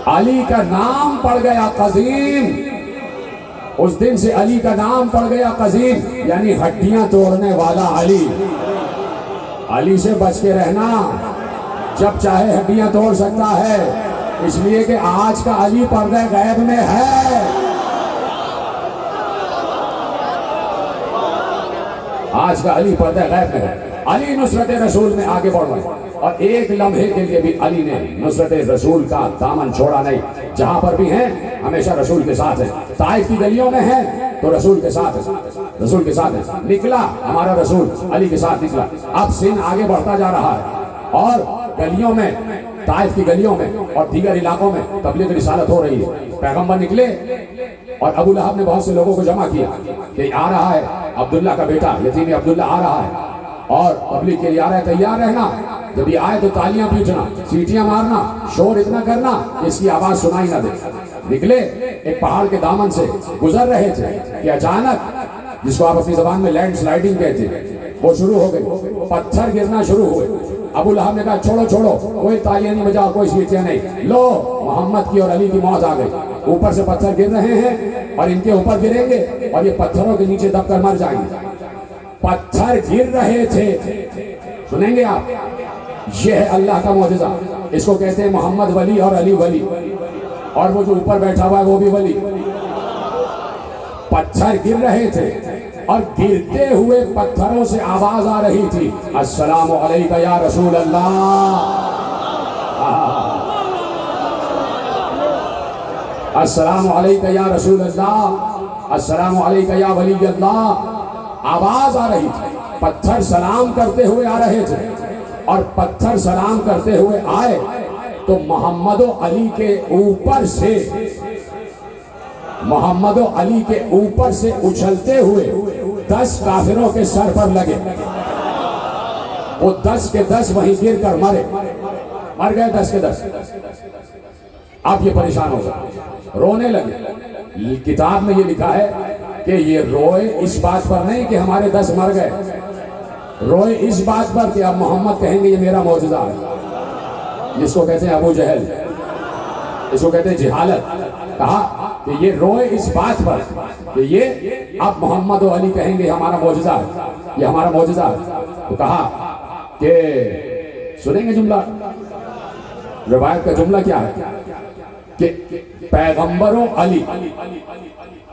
علی کا نام پڑ گیا قزیم. اس دن سے علی کا نام پڑ گیا قزیم, یعنی ہڈیاں توڑنے والا علی. علی سے بچ کے رہنا, جب چاہے ہڈیاں توڑ سکتا ہے, اس لیے کہ آج کا علی پردہ غیب میں ہے. آج کا علی پردہ غیب میں ہے. علی نصرت رسول میں آگے بڑھ گئے, اور ایک لمحے کے لیے بھی علی نے نصرت رسول کا دامن چھوڑا نہیں. جہاں پر بھی ہیں ہمیشہ رسول کے ساتھ ہیں. طائف کی گلیوں میں ہیں تو رسول کے ساتھ ہے, رسول کے ساتھ ہے. نکلا ہمارا رسول علی کے ساتھ نکلا. اب سن آگے بڑھتا جا رہا ہے, اور گلیوں میں, طائف کی گلیوں میں اور دیگر علاقوں میں تبلیغ رسالت ہو رہی ہے. پیغمبر نکلے اور ابو لہب نے بہت سے لوگوں کو جمع کیا کہ آ رہا ہے عبداللہ کا بیٹا, یتیم عبداللہ آ رہا ہے, اور تبلیغ کے لیے آ رہا ہے, تیار رہنا. جب یہ آئے تو تالیاں پیٹنا, سیٹیاں مارنا, شور اتنا کرنا کہ اس کی آواز سنائی نہ دے. نکلے, ایک پہاڑ کے دامن سے گزر رہے تھے کہ اچانک, جس کو آپ اپنی زبان میں لینڈ سلائیڈنگ کہتے ہیں, وہ شروع ہو گئی. پتھر گرنا شروع ہوئے. ابو لہب نے کہا چھوڑو چھوڑو, کوئی تالیاں نہیں بجاؤ, کوئی سیٹیاں نہیں. لو, محمد کی اور علی کی موت آ گئی. اوپر سے پتھر گر رہے ہیں اور ان کے اوپر گریں گے اور یہ پتھروں کے نیچے دب کر مر جائیں گے. پتھر گر رہے تھے, سنیں گے آپ. یہ ہے اللہ کا معجزہ. اس کو کہتے ہیں محمد ولی اور علی ولی, اور وہ جو اوپر بیٹھا ہوا ہے وہ بھی ولی. پتھر گر رہے تھے اور گرتے ہوئے پتھروں سے آواز آ رہی تھی, السلام علیکہ یا رسول اللہ, السلام علیکہ یا رسول اللہ, السلام علیکہ یا ولی اللہ. آواز آ رہی تھی. پتھر سلام کرتے ہوئے آ رہے تھے, اور پتھر سلام کرتے ہوئے آئے تو محمد و علی کے اوپر سے, محمد و علی کے اوپر سے اچھلتے ہوئے 10 کافروں کے سر پر لگے. وہ 10 کے 10 وہیں گر کر مر گئے 10 کے 10. اب یہ پریشان ہو گئے, رونے لگے. کتاب میں یہ لکھا ہے کہ یہ روئے اس بات پر نہیں کہ ہمارے 10 مر گئے, روئے اس بات پر کہ اب محمد کہیں گے یہ میرا معجزہ ہے. جس کو کہتے ہیں ابو جہل, اس کو کہتے ہیں جہالت. کہا کہ یہ روئے اس بات پر کہ یہ اب محمد و علی کہیں گے ہمارا معجزہ ہے, یہ ہمارا معجزہ ہے. تو کہا کہ سنیں گے جملہ, روایت کا جملہ کیا ہے کہ پیغمبر و علی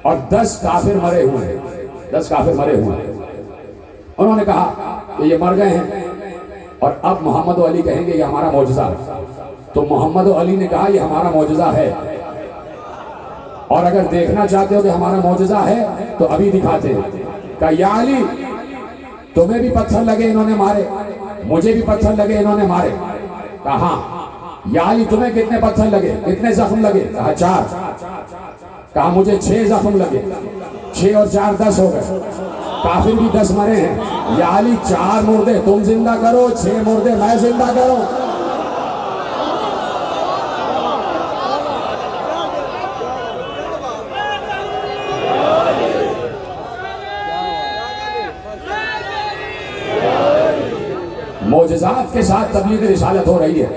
اور 10 کافر مرے ہوئے ہیں, 10 کافر مرے ہوئے ہیں. انہوں نے کہا کہ یہ مر گئے ہیں اور اب محمد و علی کہیں گے یہ ہمارا معجزہ ہے. تو محمد و علی نے کہا یہ ہمارا معجزہ ہے, اور اگر دیکھنا چاہتے ہو کہ ہمارا معجزہ ہے تو ابھی دکھاتے ہیں. کہا یا علی, تمہیں بھی پتھر لگے انہوں نے مارے, مجھے بھی پتھر لگے انہوں نے مارے. کہا ہاں. یا علی تمہیں کتنے پتھر لگے, کتنے زخم لگے؟ کہا 4. کہا مجھے 6 زخم لگے, 6 اور 4 10 ہو گئے. کافر بھی 10 مرے ہیں. یا علی 4 مردے تم زندہ کرو, 6 مردے میں زندہ کروں. معجزات کے ساتھ تبلیغ رسالت ہو رہی ہے.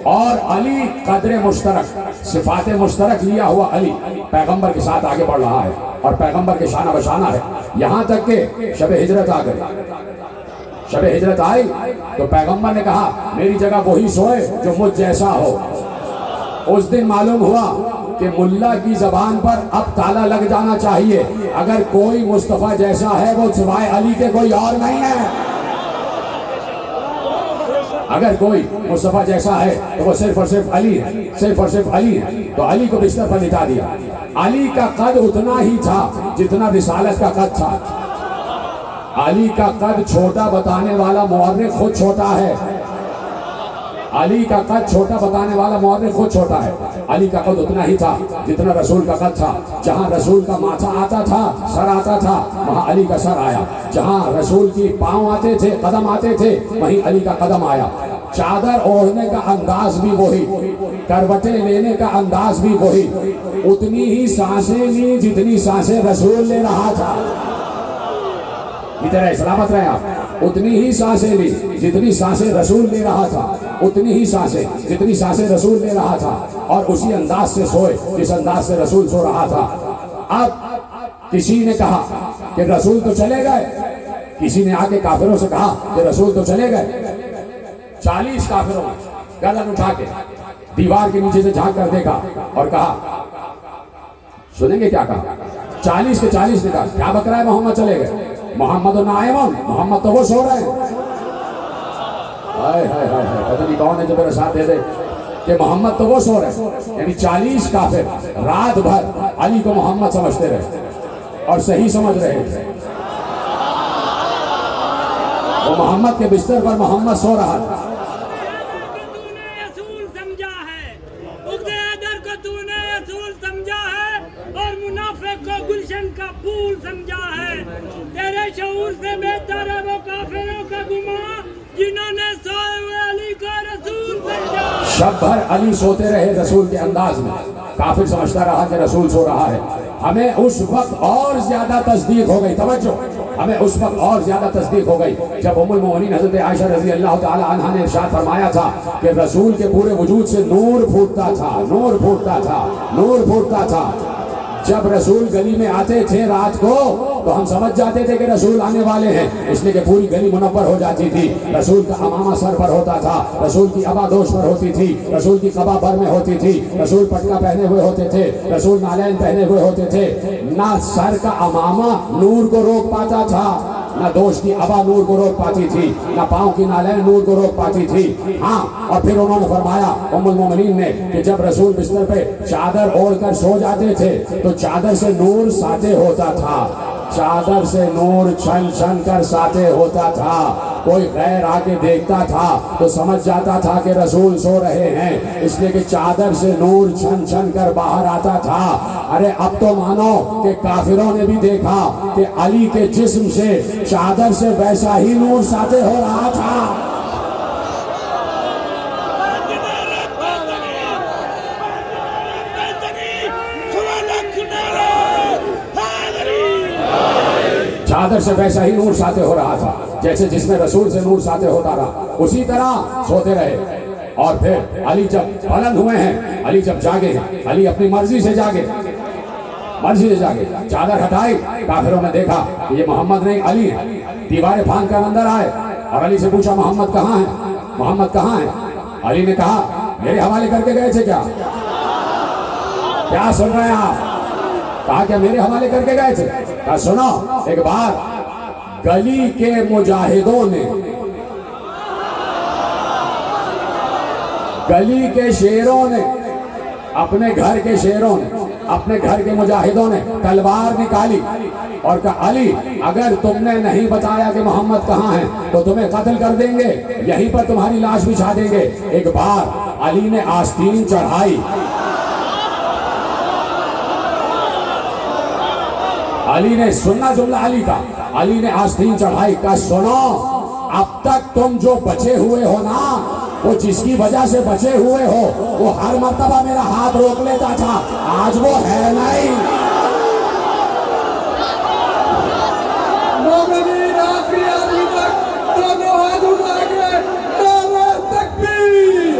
اور علی قدر مشترک، صفات مشترک لیا ہوا علی پیغمبر کے ساتھ آگے بڑھ رہا ہے اور پیغمبر کے شانہ بشانہ ہے، یہاں تک کہ شب ہجرت آ گئی۔ شب ہجرت آئی تو پیغمبر نے کہا میری جگہ وہی سوئے جو مجھ جیسا ہو۔ اس دن معلوم ہوا کہ ملا کی زبان پر اب تالا لگ جانا چاہیے، اگر کوئی مصطفیٰ جیسا ہے وہ سوائے علی کے کوئی اور نہیں ہے۔ اگر کوئی مصطفیٰ جیسا ہے تو وہ صرف اور صرف علی ہے، صرف اور صرف علی ہے۔ تو علی کو بستر پر لٹا دیا۔ علی کا قد اتنا ہی تھا جتنا رسالت کا قد تھا۔ علی کا قد چھوٹا بتانے والا مورخ خود چھوٹا ہے۔ علی کا قد چھوٹا بتانے والا مورخ خود چھوٹا ہے۔ علی کا قد اتنا ہی تھا جتنا رسول کا قد تھا۔ جہاں رسول کا ماتھا آتا تھا، سر آتا تھا، وہاں علی کا سر آیا۔ جہاں رسول کی پاؤں آتے تھے، قدم آتے تھے، وہیں علی کا قدم آیا۔ چادر اوڑھنے کا انداز بھی وہی، کروٹیں لینے کا انداز بھی وہی، اتنی ہی سانسیں لی جتنی سانسیں رسول لے رہا تھا۔ ادھر ہے، سلامت رہے آپ۔ اتنی ہی سانسیں لی جتنی سانسیں رسول لے رہا تھا، اتنی ہی سانسیں جتنی سانسیں رسول لے رہا تھا، اور اسی انداز سے سوئے جس انداز سے رسول سو رہا تھا۔ اب کسی نے کہا کہ رسول تو چلے گئے، کسی نے آ کے کافروں سے کہا کہ رسول تو چلے گئے۔ 40 کافروں گردن اٹھا کے دیوار کے نیچے سے جھانک کر دیکھا اور کہا، سنیں گے کیا کہا؟ 40 کے 40 نے کہا کیا بک رہا ہے محمد چلے گئے؟ محمد نائمون، محمد تو وہ سو رہے ہیں۔ ہائے ہائے ہائے ہائے، پتہ نہیں کون ہے جو میرے ساتھ دے دے کہ محمد تو وہ سو رہے ہیں۔ یعنی 40 کافر رات بھر علی کو محمد سمجھتے رہے اور صحیح سمجھ رہے تھے۔ وہ محمد کے بستر پر محمد سو رہا تھا۔ گلشن کا پھول سمجھا ہے، تیرے شعور سے بہتر ہے وہ کافروں کا گمان جنہوں نے سوئے ہوئے علی کو رسول سمجھا۔ شب بھر علی سوتے رہے رسول کے انداز میں، کافر سمجھتا رہا کہ رسول سو رہا ہے۔ ہمیں اس وقت اور زیادہ تصدیق ہو گئی، توجہ، ہمیں اس وقت اور زیادہ تصدیق ہو گئی جب ام المؤمنین حضرت عائشہ رضی اللہ تعالی عنہا نے ارشاد فرمایا تھا کہ رسول کے پورے وجود سے نور پھوٹتا تھا، نور پھوٹتا تھا، نور پھوٹتا تھا۔ جب رسول گلی میں آتے تھے رات کو تو ہم سمجھ جاتے تھے کہ رسول آنے والے ہیں، اس لیے کہ پوری گلی منور ہو جاتی تھی۔ رسول کا امامہ سر پر ہوتا تھا، رسول کی ابا دوش پر ہوتی تھی، رسول کی قبا بر میں ہوتی تھی، رسول پٹکا پہنے ہوئے ہوتے تھے، رسول نالین پہنے ہوئے ہوتے تھے۔ نہ سر کا امامہ نور کو روک پاتا تھا، نہ دوش کی ابا نور کو روک پاتی تھی، نہ پاؤں کی نالین نور کو روک پاتی تھی۔ ہاں، اور پھر انہوں نے فرمایا ام المومنین نے کہ جب رسول بستر پہ چادر اوڑھ کر سو جاتے تھے تو چادر سے نور ساطع ہوتا تھا، چادر سے نور چھن چھن کر ساطع ہوتا تھا۔ کوئی غیر آ کے دیکھتا تھا تو سمجھ جاتا تھا کہ رسول سو رہے ہیں، اس لیے کہ چادر سے نور چھن چھن کر باہر آتا تھا۔ ارے اب تو مانو کہ کافروں نے بھی دیکھا کہ علی کے جسم سے چادر سے ویسا ہی نور ساطع ہو رہا تھا۔ چادر سے ویسا ہی نور ساطع ہو رہا تھا جیسے جس میں رسول سے نور ساطع ہوتا رہا، اسی طرح سوتے رہے۔ اور پھر علی جب بلند ہوئے ہیں، علی جب جاگے ہیں، علی اپنی مرضی سے جاگے، مرضی سے جاگے، چادر ہٹائی، کافروں نے دیکھا کہ یہ محمد نہیں علی ہے، دیواریں پھاند کر اندر آئے اور علی سے پوچھا محمد کہاں ہے، محمد کہاں ہے؟ علی نے کہا میرے حوالے کر کے گئے تھے کیا؟ کیا سن رہے ہیں آپ؟ کہا کیا میرے حوالے کر کے گئے تھے؟ کہا سنو، ایک بار گلی کے مجاہدوں نے، گلی کے شیروں نے، اپنے گھر کے شیروں نے، اپنے گھر کے مجاہدوں نے تلوار نکالی اور کہا علی اگر تم نے نہیں بتایا کہ محمد کہاں ہے تو تمہیں قتل کر دیں گے، یہیں پر تمہاری لاش بچھا دیں گے۔ ایک بار علی نے آستین چڑھائی، علی نے سننا جملہ علی کا، علی نے آستین چڑھائی، کہا سنو اب تک تم جو بچے ہوئے ہو نا، وہ جس کی وجہ سے بچے ہوئے ہو وہ ہر مرتبہ میرا ہاتھ روک لیتا تھا، آج وہ ہے نہیں۔ مومنین آخری آدمی تک دونوں ہاتھ اٹھا کے نعرہ تکبیر،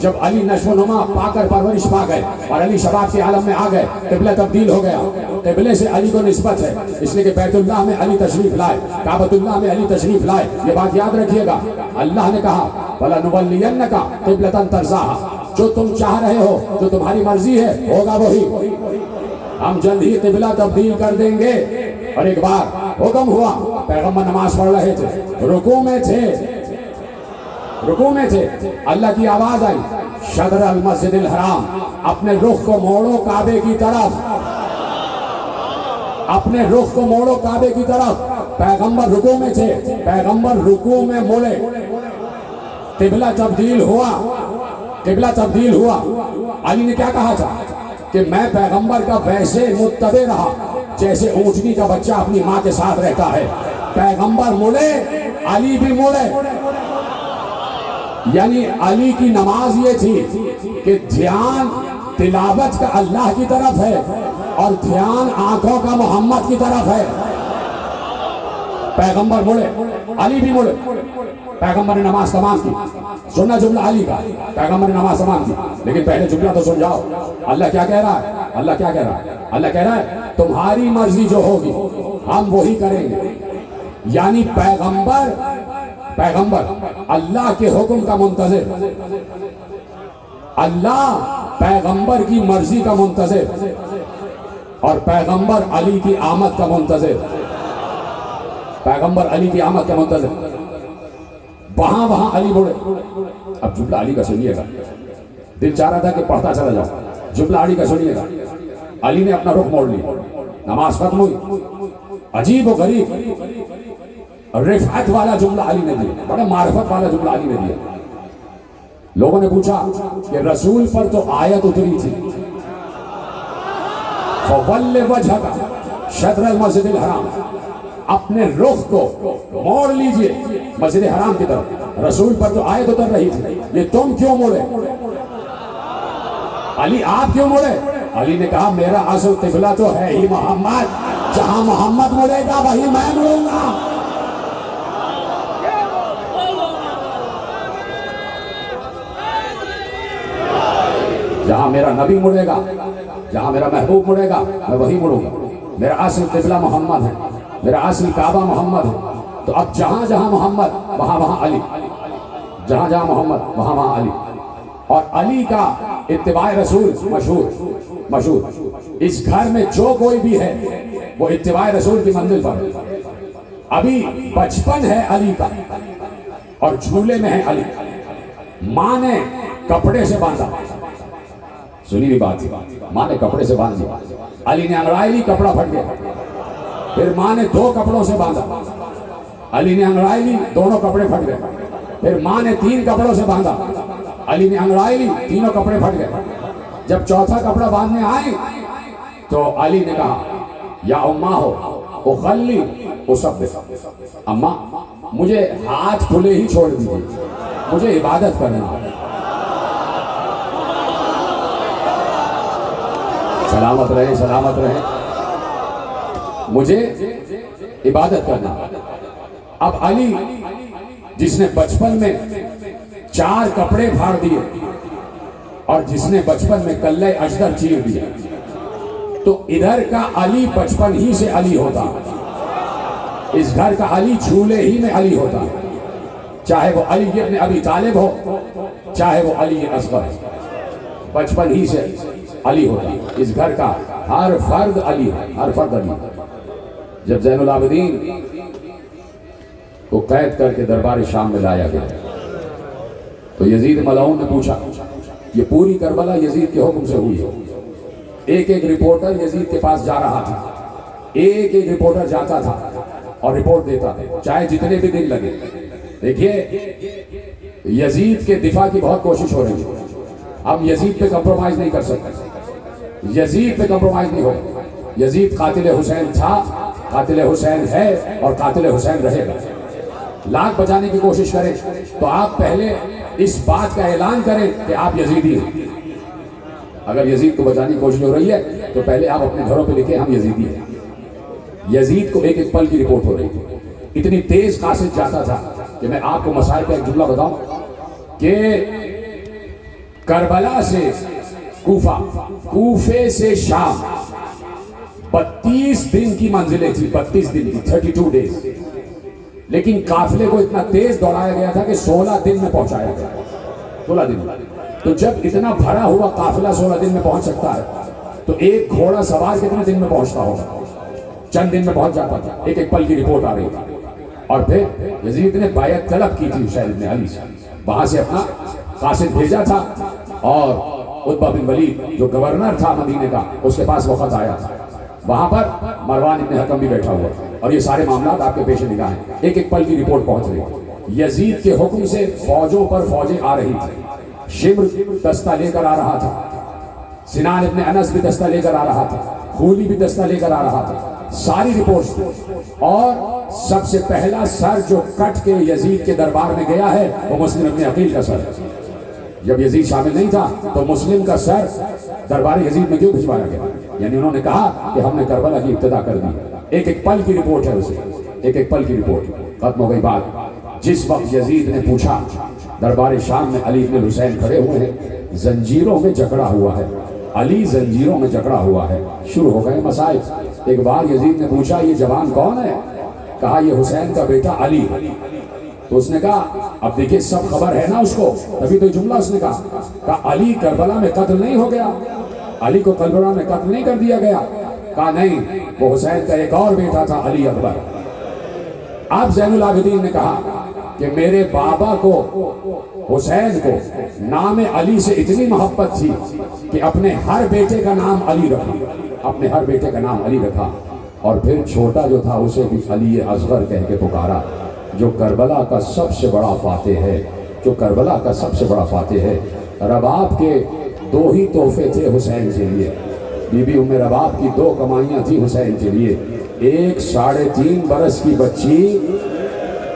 جب علی نشو و نما پا کر پرورش پا گئے اور علی شباب کے عالم میں آ گئے، قبلہ تبدیل ہو گیا. قبلے سے علی کو نسبت ہے، اس لیے کہ بیت اللہ میں علی تشریف لائے، کعبۃ اللہ میں علی تشریف لائے. یہ بات یاد رکھیے گا. اللہ نے کہا وَلَنُوَلِّيَنَّكَ قِبْلَةً تَرْضَاهَا، جو تم چاہ رہے ہو، جو تمہاری مرضی ہے، ہوگا وہی. ہم جلد ہی قبلہ تبدیل کر دیں گے. اور ایک بار حکم ہوا، پیغمبر نماز پڑھ رہے تھے، رکوع میں تھے، اللہ کی آواز آئی، شطر المسجد الحرام، اپنے رخ کو موڑو کعبے کی طرف، اپنے رخ کو موڑو کعبے کی طرف. پیغمبر رکوع میں تھے، پیغمبر رکوع میں مڑے، قبلہ تبدیل ہوا. علی نے کیا کہا تھا کہ میں پیغمبر کا ویسے متبع رہا جیسے اونٹنی کا بچہ اپنی ماں کے ساتھ رہتا ہے. پیغمبر مڑے، علی بھی مڑے. یعنی علی کی نماز یہ تھی کہ دھیان تلاوت کا اللہ کی طرف ہے اور دھیان آنکھوں کا محمد کی طرف ہے. پیغمبر مڑے، علی بھی مڑے. پیغمبر نے نماز تمام کی. سننا جملہ علی کا، پیغمبر نے نماز تمام کی. لیکن پہلے جملہ تو سن جاؤ. اللہ کیا کہہ رہا ہے؟ اللہ کہہ رہا ہے تمہاری مرضی جو ہوگی ہم وہی کریں گے. یعنی پیغمبر اللہ کے حکم کا منتظر، اللہ پیغمبر کی مرضی کا منتظر، اور پیغمبر علی کی آمد کا منتظر. پیغمبر علی کی آمد کا منتظر. وہاں علی بڑھے. اب جملہ علی کا سنیے گا. دل چاہ رہا تھا کہ پڑھتا چلا جاؤ. جملہ علی کا سنیے گا. علی نے اپنا رخ موڑ لیا، نماز ختم ہوئی. عجیب و غریب رفعت والا جملہ علی نے دیا، بڑا معرفت والا جملہ علی نے دیا. لوگوں نے پوچھا کہ رسول پر تو آیت اتری تھی، فَوَلِّ وَجْهَكَ شَطْرَ الْمَسْجِدِ الْحَرَامِ، اپنے رخ کو موڑ لیجئے مسجد حرام کی طرف. رسول پر تو آیت اتر رہی تھی، یہ تم کیوں موڑے؟ علی آپ کیوں موڑے؟ علی نے کہا میرا اصل قبلہ تو ہے ہی محمد، جہاں محمد مڑے گا وہی میں مڑوں گا. جہاں میرا نبی مڑے گا، جہاں میرا محبوب مڑے گا میں وہی مڑوں گا. میرا اصل قبلہ محمد ہے، میرا اصل کعبہ محمد ہے. تو اب جہاں جہاں محمد وہاں علی، جہاں جہاں محمد وہاں علی. اور علی کا اتباع رسول مشہور. اس گھر میں جو کوئی بھی ہے وہ اتباع رسول کی منزل پر. ابھی بچپن ہے علی کا اور جھولے میں ہے علی. ماں نے کپڑے سے باندھا، سنی بھی بات تھی، ماں نے کپڑے سے باندھ دیا. علی نے انگڑائی لی، کپڑا پھٹ گیا. پھر ماں نے 2 کپڑوں سے باندھا. علی نے انگڑائی لی، دونوں کپڑے پھٹ گئے. پھر ماں نے 3 کپڑوں سے باندھا. علی نے انگڑائی لی، تینوں کپڑے پھٹ گئے. جب چوتھا کپڑا باندھنے آئے تو علی نے کہا یا اماں ہو اخلی اسب، اماں مجھے ہاتھ کھلے ہی چھوڑ دیجیے، مجھے عبادت کرنا ہے. سلامت رہے، مجھے عبادت کرنا. اب علی جس نے بچپن میں 4 کپڑے پھاڑ دیے اور جس نے بچپن میں کلہ اجدر چیر دیا، تو ادھر کا علی بچپن ہی سے علی ہوتا، اس گھر کا علی جھولے ہی میں علی ہوتا. چاہے وہ علی ابن ابی طالب ہو، چاہے وہ علی اصغر، بچپن ہی سے علی ہوتا. اس گھر کا ہر فرد علی ہے، ہر فرد علی. جب زین العابدین کو قید کر کے دربار شام میں لایا گیا تو یزید ملعون نے پوچھا، یہ پوری کربلا یزید کے حکم سے ہوئی ہے. ایک رپورٹر یزید کے پاس جا رہا تھا، ایک رپورٹر جاتا تھا اور رپورٹ دیتا تھا، چاہے جتنے بھی دن لگے. دیکھیے یزید کے دفاع کی بہت کوشش ہو رہی ہے. ہم یزید پہ کمپرومائز نہیں کر سکتے، یزید پہ کمپرومائز نہیں ہو. یزید قاتل حسین تھا، قاتل حسین ہے اور قاتل حسین رہے گا. لاکھ بچانے کی کوشش کریں تو آپ پہلے اس بات کا اعلان کریں کہ آپ یزیدی ہیں. اگر یزید کو بچانے کی کوشش ہو رہی ہے تو پہلے آپ اپنے گھروں پہ لکھیں ہم یزیدی ہیں. یزید کو ایک پل کی رپورٹ ہو رہی تھی. اتنی تیز قاصد جاتا تھا کہ میں آپ کو مسائل کا ایک جملہ بتاؤں کہ کربلا سے کوفہ، کوفے سے شام 32 دن کی منزلیں تھی، 32 دن کی، 32 ڈیز. لیکن قافلے کو اتنا تیز دوڑایا گیا تھا کہ 16 دن میں پہنچایا گیا. 16 دن. تو جب اتنا بھرا ہوا قافلہ 16 دن میں پہنچ سکتا ہے تو ایک گھوڑا سوار کتنے دن میں پہنچتا ہوگا؟ چند دن میں پہنچ جاتا تھا. ایک ایک پل کی رپورٹ آ رہی تھی. اور پھر یزید نے بیعت طلب کی تھی حسین بن علی سے. وہاں سے اپنا قاصد بھیجا تھا اور عتبہ بن ولید جو گورنر تھا مدینے کا، اس کے پاس وہ خط آیا تھا. وہاں پر مروان ابن حکم بھی بیٹھا ہوا اور یہ سارے معاملات آپ کے پیش نگاہ ہیں. ایک ایک پل کی رپورٹ پہنچ رہی تھی. یزید کے حکم سے فوجوں پر فوجیں آ رہی تھی. شمر دستہ لے کر آ رہا تھا، سنان ابن انس بھی دستہ لے کر آ رہا تھا، خولی بھی دستہ لے کر آ رہا تھا. ساری رپورٹس تھی. اور سب سے پہلا سر جو کٹ کے یزید کے دربار میں گیا ہے وہ مسلم ابن عقیل کا سر ہے. جب یزید شامل نہیں تھا تو مسلم کا سر دربار یزید میں کیوں بھجوایا گیا؟ یعنی انہوں نے کہا کہ ہم نے کربلا کی ابتدا کر دی. ایک ایک پل کی رپورٹ ہے اسے، ایک ایک پل کی رپورٹ. ختم ہو گئی بات. جس وقت یزید نے پوچھا دربار شام میں علی بن حسین کھڑے ہوئے ہیں، زنجیروں میں جکڑا ہوا ہے، علی زنجیروں میں جکڑا ہوا ہے. شروع ہو گئے مسائل. ایک بار یزید نے پوچھا یہ جوان کون ہے؟ کہا یہ حسین کا بیٹا علی. تو اس نے کہا اب دیکھیں سب خبر ہے نا اس کو، تبھی تو جملہ اس نے کہا علی کربلا میں قتل نہیں ہو گیا، علی کو کربلا میں قتل نہیں کر دیا گیا. کہا نہیں، وہ حسین کا ایک اور بیٹا تھا علی اکبر. اب زین العابدین نے کہا کہ میرے بابا کو حسین کو نام علی سے اتنی محبت تھی کہ اپنے ہر بیٹے کا نام علی رکھا، اپنے ہر بیٹے کا نام علی رکھا. اور پھر چھوٹا جو تھا اسے بھی علی اصغر کہہ کے پکارا، جو کربلا کا سب سے بڑا فاتح ہے، جو کربلا کا سب سے بڑا فاتح ہے. رباب کے 2 ہی تحفے تھے حسین کے لیے. بی بی ام رباب کی 2 کمائیاں تھی حسین کے لیے. ایک 3.5 برس کی بچی،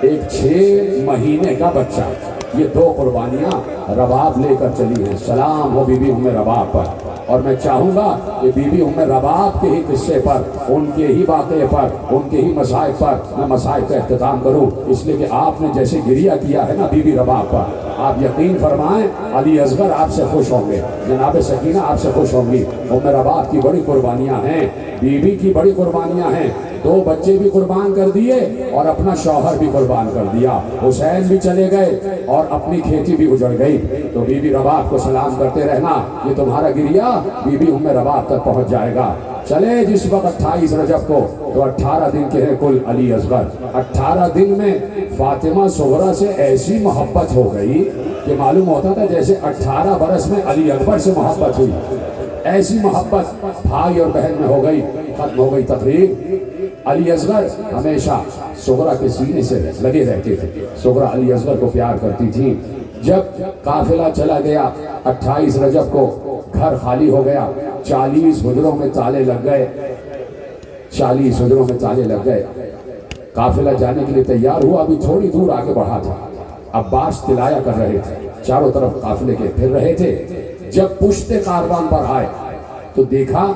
ایک 6 مہینے کا بچہ. یہ 2 قربانیاں رباب لے کر چلی ہیں. سلام ہو بی بی ام رباب پر. اور میں چاہوں گا کہ بی بی ام رباب کے ہی قصے پر، ان کے ہی واقعے پر، ان کے ہی مصائب پر میں مصائب کا اختتام کروں. اس لیے کہ آپ نے جیسے گریہ کیا ہے نا بی بی رباب پر، آپ یقین فرمائیں علی اصغر آپ سے خوش ہوں گے، جناب سکینہ آپ سے خوش ہوں گی. ام رباب کی بڑی قربانیاں ہیں، بی بی کی بڑی قربانیاں ہیں. 2 بچے بھی قربان کر دیے اور اپنا شوہر بھی قربان کر دیا. حسین بھی چلے گئے اور اپنی کھیتی بھی اجڑ گئی. تو بی بی رباب کو سلام کرتے رہنا، یہ تمہارا گریہ بی بی ام رباب تک پہنچ جائے گا. چلے جس وقت 28 رجب کو تو 18 دن کے ہیں کل علی اصغر. 18 دن میں فاطمہ صغرا سے ایسی محبت ہو گئی کہ معلوم ہوتا تھا جیسے 18 برس میں علی اکبر سے محبت ہوئی. ایسی محبت بھائی اور بہن میں ہو گئی. ختم ہو گئی تقریر. علی اصغر ہمیشہ صغرا کے سینے سے لگے رہتے تھے. صغرا علی اصغر کو پیار کرتی تھی. جب قافلہ چلا گیا 28 رجب کو گھر خالی ہو گیا. 40 حجروں میں تالے لگ گئے. 40 حجروں میں تالے لگ گئے. قافلہ جانے کے لیے تیار ہوا. ابھی تھوڑی دور آگے بڑھا تھا. عباس تلایا کر رہے تھے، چاروں طرف قافلے کے پھر رہے تھے. جب پشت کاروان پر آئے تو دیکھا،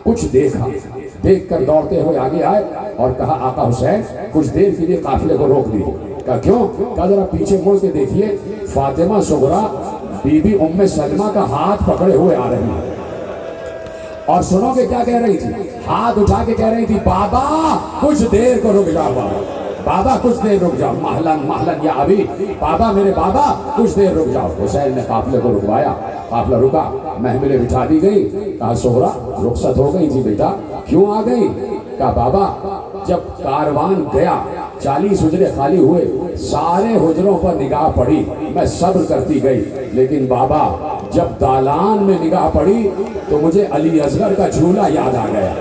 کچھ دیکھا. دیکھ کر دوڑتے ہوئے آگے آئے اور کہا آقا حسین کچھ دیر کے لیے قافلے کو روک دی. کہا کیوں؟ کہا ذرا پیچھے مڑ کے دیکھیے فاطمہ صغرا بی بی ام سلمہ کا ہاتھ پکڑے ہوئے آ رہی ہے. اور سنو کہ کیا کہہ رہی تھی؟ ہاتھ اٹھا کے کہہ رہی تھی بابا کچھ دیر کو رک جاؤ، بابا کچھ دیر رک جاؤ، محلن محلن یا ابھی، بابا میرے بابا کچھ دیر رک جاؤ. حسین نے قافلے کو رکوایا. قافلہ رکا، محملیں بٹھا دی گئی. کہا صغرا رخصت ہو گئی تھی بیٹا، کیوں آ گئی؟ کہا بابا جب کاروان گیا 40 حجرے خالی ہوئے، سارے حجروں پر نگاہ پڑی، میں صبر کرتی گئی. لیکن بابا جب دالان میں نگاہ پڑی تو مجھے علی اصغر کا جھولا یاد آ گیا.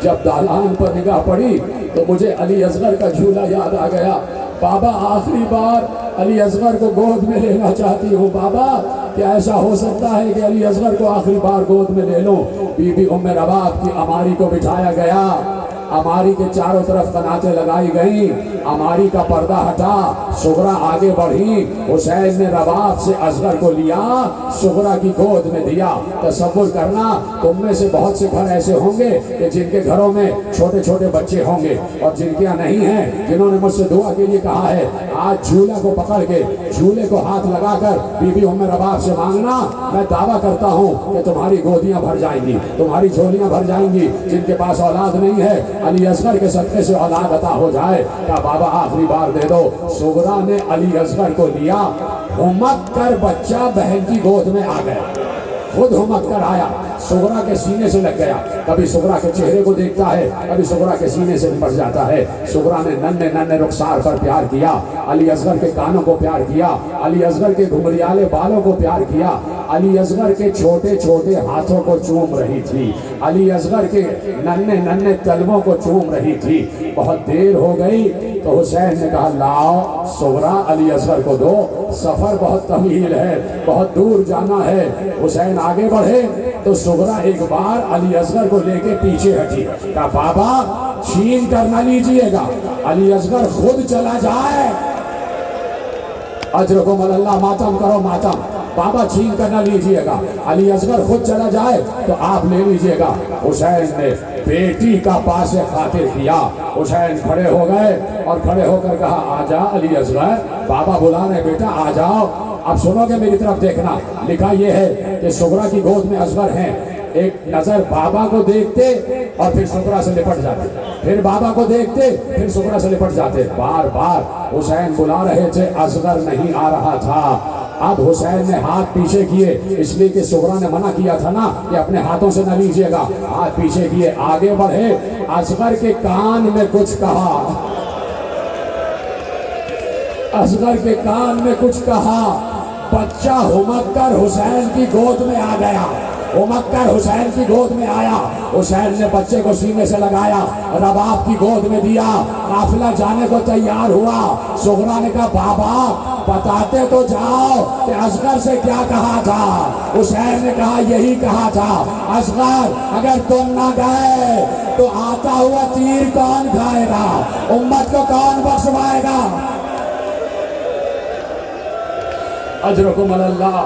جب دالان پر نگاہ پڑی تو مجھے علی اصغر کا جھولا یاد آ گیا. بابا آخری بار علی اصغر کو گود میں لینا چاہتی ہوں. بابا کیا ایسا ہو سکتا ہے کہ علی اصغر کو آخری بار گود میں لے لوں؟ بی بی ام رباب کی اماری کو بٹھایا گیا. عماری کے چاروں طرف قناتیں لگائی گئیں، عماری کا پردہ ہٹا، صغرا آگے بڑھی، حسین نے رباب سے اصغر کو لیا، صغرا کی گود میں دیا۔ تصور کرنا تم میں سے بہت سے گھر ایسے ہوں گے کہ جن کے گھروں میں چھوٹے چھوٹے بچے ہوں گے، اور جن کے یہاں نہیں ہیں، جنہوں نے مجھ سے دعا کے لیے کہا ہے آج جھولا کو پکڑ کے جھولے کو ہاتھ لگا کر بی بی ام رباب سے مانگنا، میں دعویٰ کرتا ہوں کہ تمہاری گودیاں بھر جائیں گی، تمہاری جھولیاں بھر جائیں گی۔ جن کے پاس اولاد نہیں ہے علی اصغر کے صدقے سے اولاد عطا ہو جائے، کہا بابا آخری بار دے دو۔ صغرا نے علی اصغر کو لیا، ہمک کر بچہ بہن کی گود میں آ گیا، خود ہمک کر آیا، صغرا کے سینے سے لگ گیا۔ کبھی صغرا کے چہرے کو دیکھتا ہے، کبھی صغرا کے سینے سے نپٹ جاتا ہے۔ صغرا نے ننھے ننھے رخسار پر پیار کیا، علی اصغر کے کانوں کو پیار کیا، علی اصغر کے گھمریالے بالوں کو پیار کیا، علی اصغر کے چھوٹے چھوٹے ہاتھوں کو چوم رہی تھی، علی اصغر کے ننھے ننھے تلووں کو چوم رہی تھی۔ بہت دیر ہو گئی تو حسین نے کہا لاؤ صغرا علی اصغر کو دو، سفر بہت طویل ہے، بہت دور جانا ہے۔ حسین آگے بڑھے تو صغرا ایک بار علی اصغر کو لے کے پیچھے ہٹی، کہا بابا چھین کر نہ لیجئے گا، علی اصغر خود چلا جائے۔ اجرکم اللہ، ماتم کرو ماتم، بابا چھین کر نہ لیجئے گا، علی اصغر خود چلا جائے تو آپ لے لیجئے گا۔ حسین نے بیٹی کا پاس خاطر کیا۔ حسین کھڑے ہو گئے اور کھڑے ہو کر کہا آجا علی اصغر، بابا بلا رہے بیٹا آ جاؤ۔ اب سنو گے میری طرف دیکھنا، لکھا یہ ہے کہ صغرا کی گود میں اصغر ہیں، ایک نظر بابا کو دیکھتے اور پھر صغرا سے لپٹ جاتے، پھر بابا کو دیکھتے پھر صغرا سے لپٹ جاتے۔ بار بار حسین بلا رہے تھے، اصغر نہیں آ رہا تھا۔ اب حسین نے ہاتھ پیچھے کیے، اس لیے کہ صغرا نے منع کیا تھا نا کہ اپنے ہاتھوں سے نہ لیجئے گا، ہاتھ پیچھے کیے، آگے بڑھے، اصغر کے کان میں کچھ کہا، اصغر کے کان میں کچھ کہا، بچہ ہمک کر حسین کی گود میں آ گیا، ہمک کر حسین کی گود میں آیا۔ حسین نے بچے کو سینے سے لگایا، رباب کی گود میں دیا، قافلہ جانے کو تیار ہوا۔ صغرا نے کہا بابا بتاتے تو جاؤ کہ اصغر سے کیا کہا تھا۔ حسین نے کہا یہی کہا تھا، اصغر اگر تم نہ گئے تو آتا ہوا تیر کون کھائے گا، امت کو کون بخشوائے گا۔ اجرکم اللہ،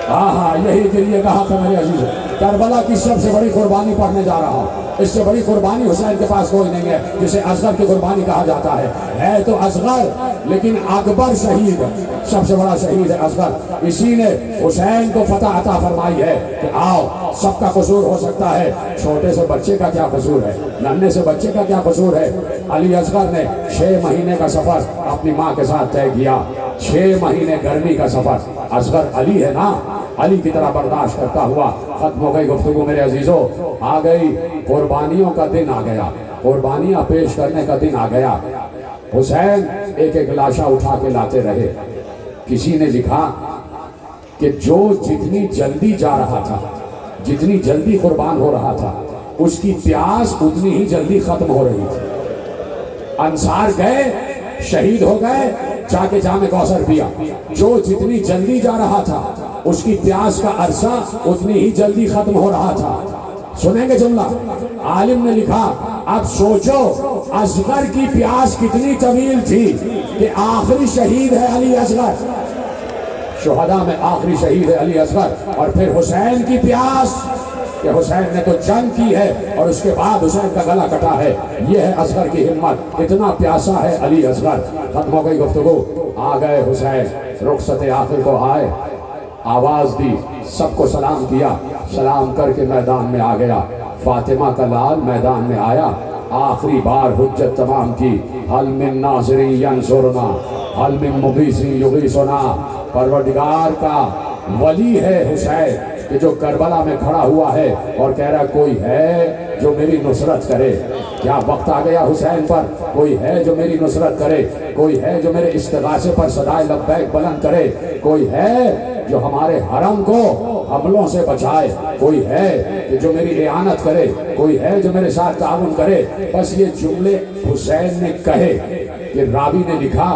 ہاں یہی کے لیے کہا تھا میرے عزیز، کربلا کی سب سے بڑی قربانی پڑھنے جا رہا ہوں، اس سے بڑی قربانی حسین کے پاس کوئی نہیں ہے جسے اصغر کی قربانی کہا جاتا ہے تو اصغر لیکن اکبر شہید، سب سے بڑا شہید ہے اصغر۔ اسی نے حسین کو فتح عطا فرمائی ہے کہ آؤ سب کا قصور ہو سکتا ہے، چھوٹے سے بچے کا کیا قصور ہے، ننھے سے بچے کا کیا قصور ہے۔ علی اصغر نے 6 مہینے کا سفر اپنی ماں کے ساتھ طے کیا، 6 مہینے گرمی کا سفر۔ اصغر علی ہے نا، علی کی طرح برداشت کرتا ہوا۔ ختم ہو گئی گفتگو میرے عزیزوں، آ گئی قربانیوں کا دن، آ گیا قربانیاں پیش کرنے کا دن، آ گیا۔ حسین ایک ایک لاشا اٹھا کے لاتے رہے۔ کسی نے لکھا کہ جو جتنی جلدی جا رہا تھا، جتنی جلدی قربان ہو رہا تھا، اس کی پیاس اتنی ہی جلدی ختم ہو رہی تھی۔ انصار گئے، شہید ہو گئے، جا کے جام کوثر پیا۔ جو جتنی جلدی جا رہا تھا اس کی پیاس کا عرصہ اتنی ہی جلدی ختم ہو رہا تھا۔ سنیں گے جملہ، عالم نے لکھا اب سوچو اصغر کی پیاس کتنی طویل تھی کہ آخری شہید ہے علی اصغر، شہداء میں آخری شہید ہے علی اصغر۔ اور پھر حسین کی پیاس کہ حسین نے تو جنگ کی ہے اور اس کے بعد حسین کا گلا کٹا ہے، یہ ہے اصغر کی ہمت، اتنا پیاسا ہے علی اصغر۔ ختم ہو گئی گفتگو، آ گئے حسین، رخصت آخر کو آئے، آواز دی، سب کو سلام کیا، سلام کر کے میدان میں آ گیا۔ فاطمہ کا لال میدان میں آیا، آخری بار حجت تمام کی، حل من ناصر ینصرنا حل من مغیث یغیثنا۔ پروردگار کا ولی ہے حسین کہ جو کربلا میں کھڑا ہوا ہے اور کہہ رہا کوئی ہے جو میری نصرت کرے۔ کیا وقت آ گیا حسین پر، کوئی ہے جو میری نصرت کرے، کوئی ہے جو میرے استغاثے پر صدائے لبیک بلند کرے، کوئی ہے جو ہمارے حرم کو حملوں سے بچائے، کوئی ہے کہ جو میری اعانت کرے، کوئی ہے جو میرے ساتھ تعاون کرے۔ بس یہ جملے حسین نے کہے کہ راوی نے لکھا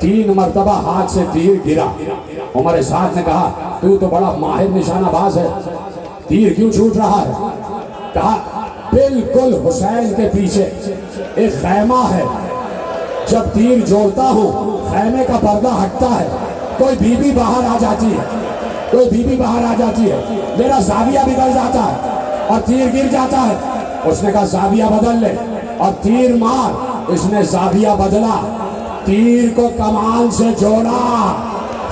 3 مرتبہ ہاتھ سے تیر گرا. عمر سعد نے کہا تو بڑا ماہر نشانہ باز ہے، تیر کیوں چھوٹ رہا ہے؟ کہا بالکل حسین کے پیچھے ایک خیمہ ہے، جب تیر جوڑتا ہوں خیمے کا پردہ ہٹتا ہے، کوئی بی بی باہر آ جاتی ہے، کوئی بی بی باہر آ جاتی ہے، میرا زاویہ بگڑ جاتا ہے اور تیر گر جاتا ہے. اس نے کہا زاویہ بدل لے اور تیر مار. اس نے زاویہ بدلا، تیر کو کمان سے جوڑا،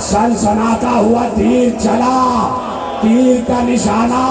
سنسناتا ہوا تیر چلا، تیر کا نشانہ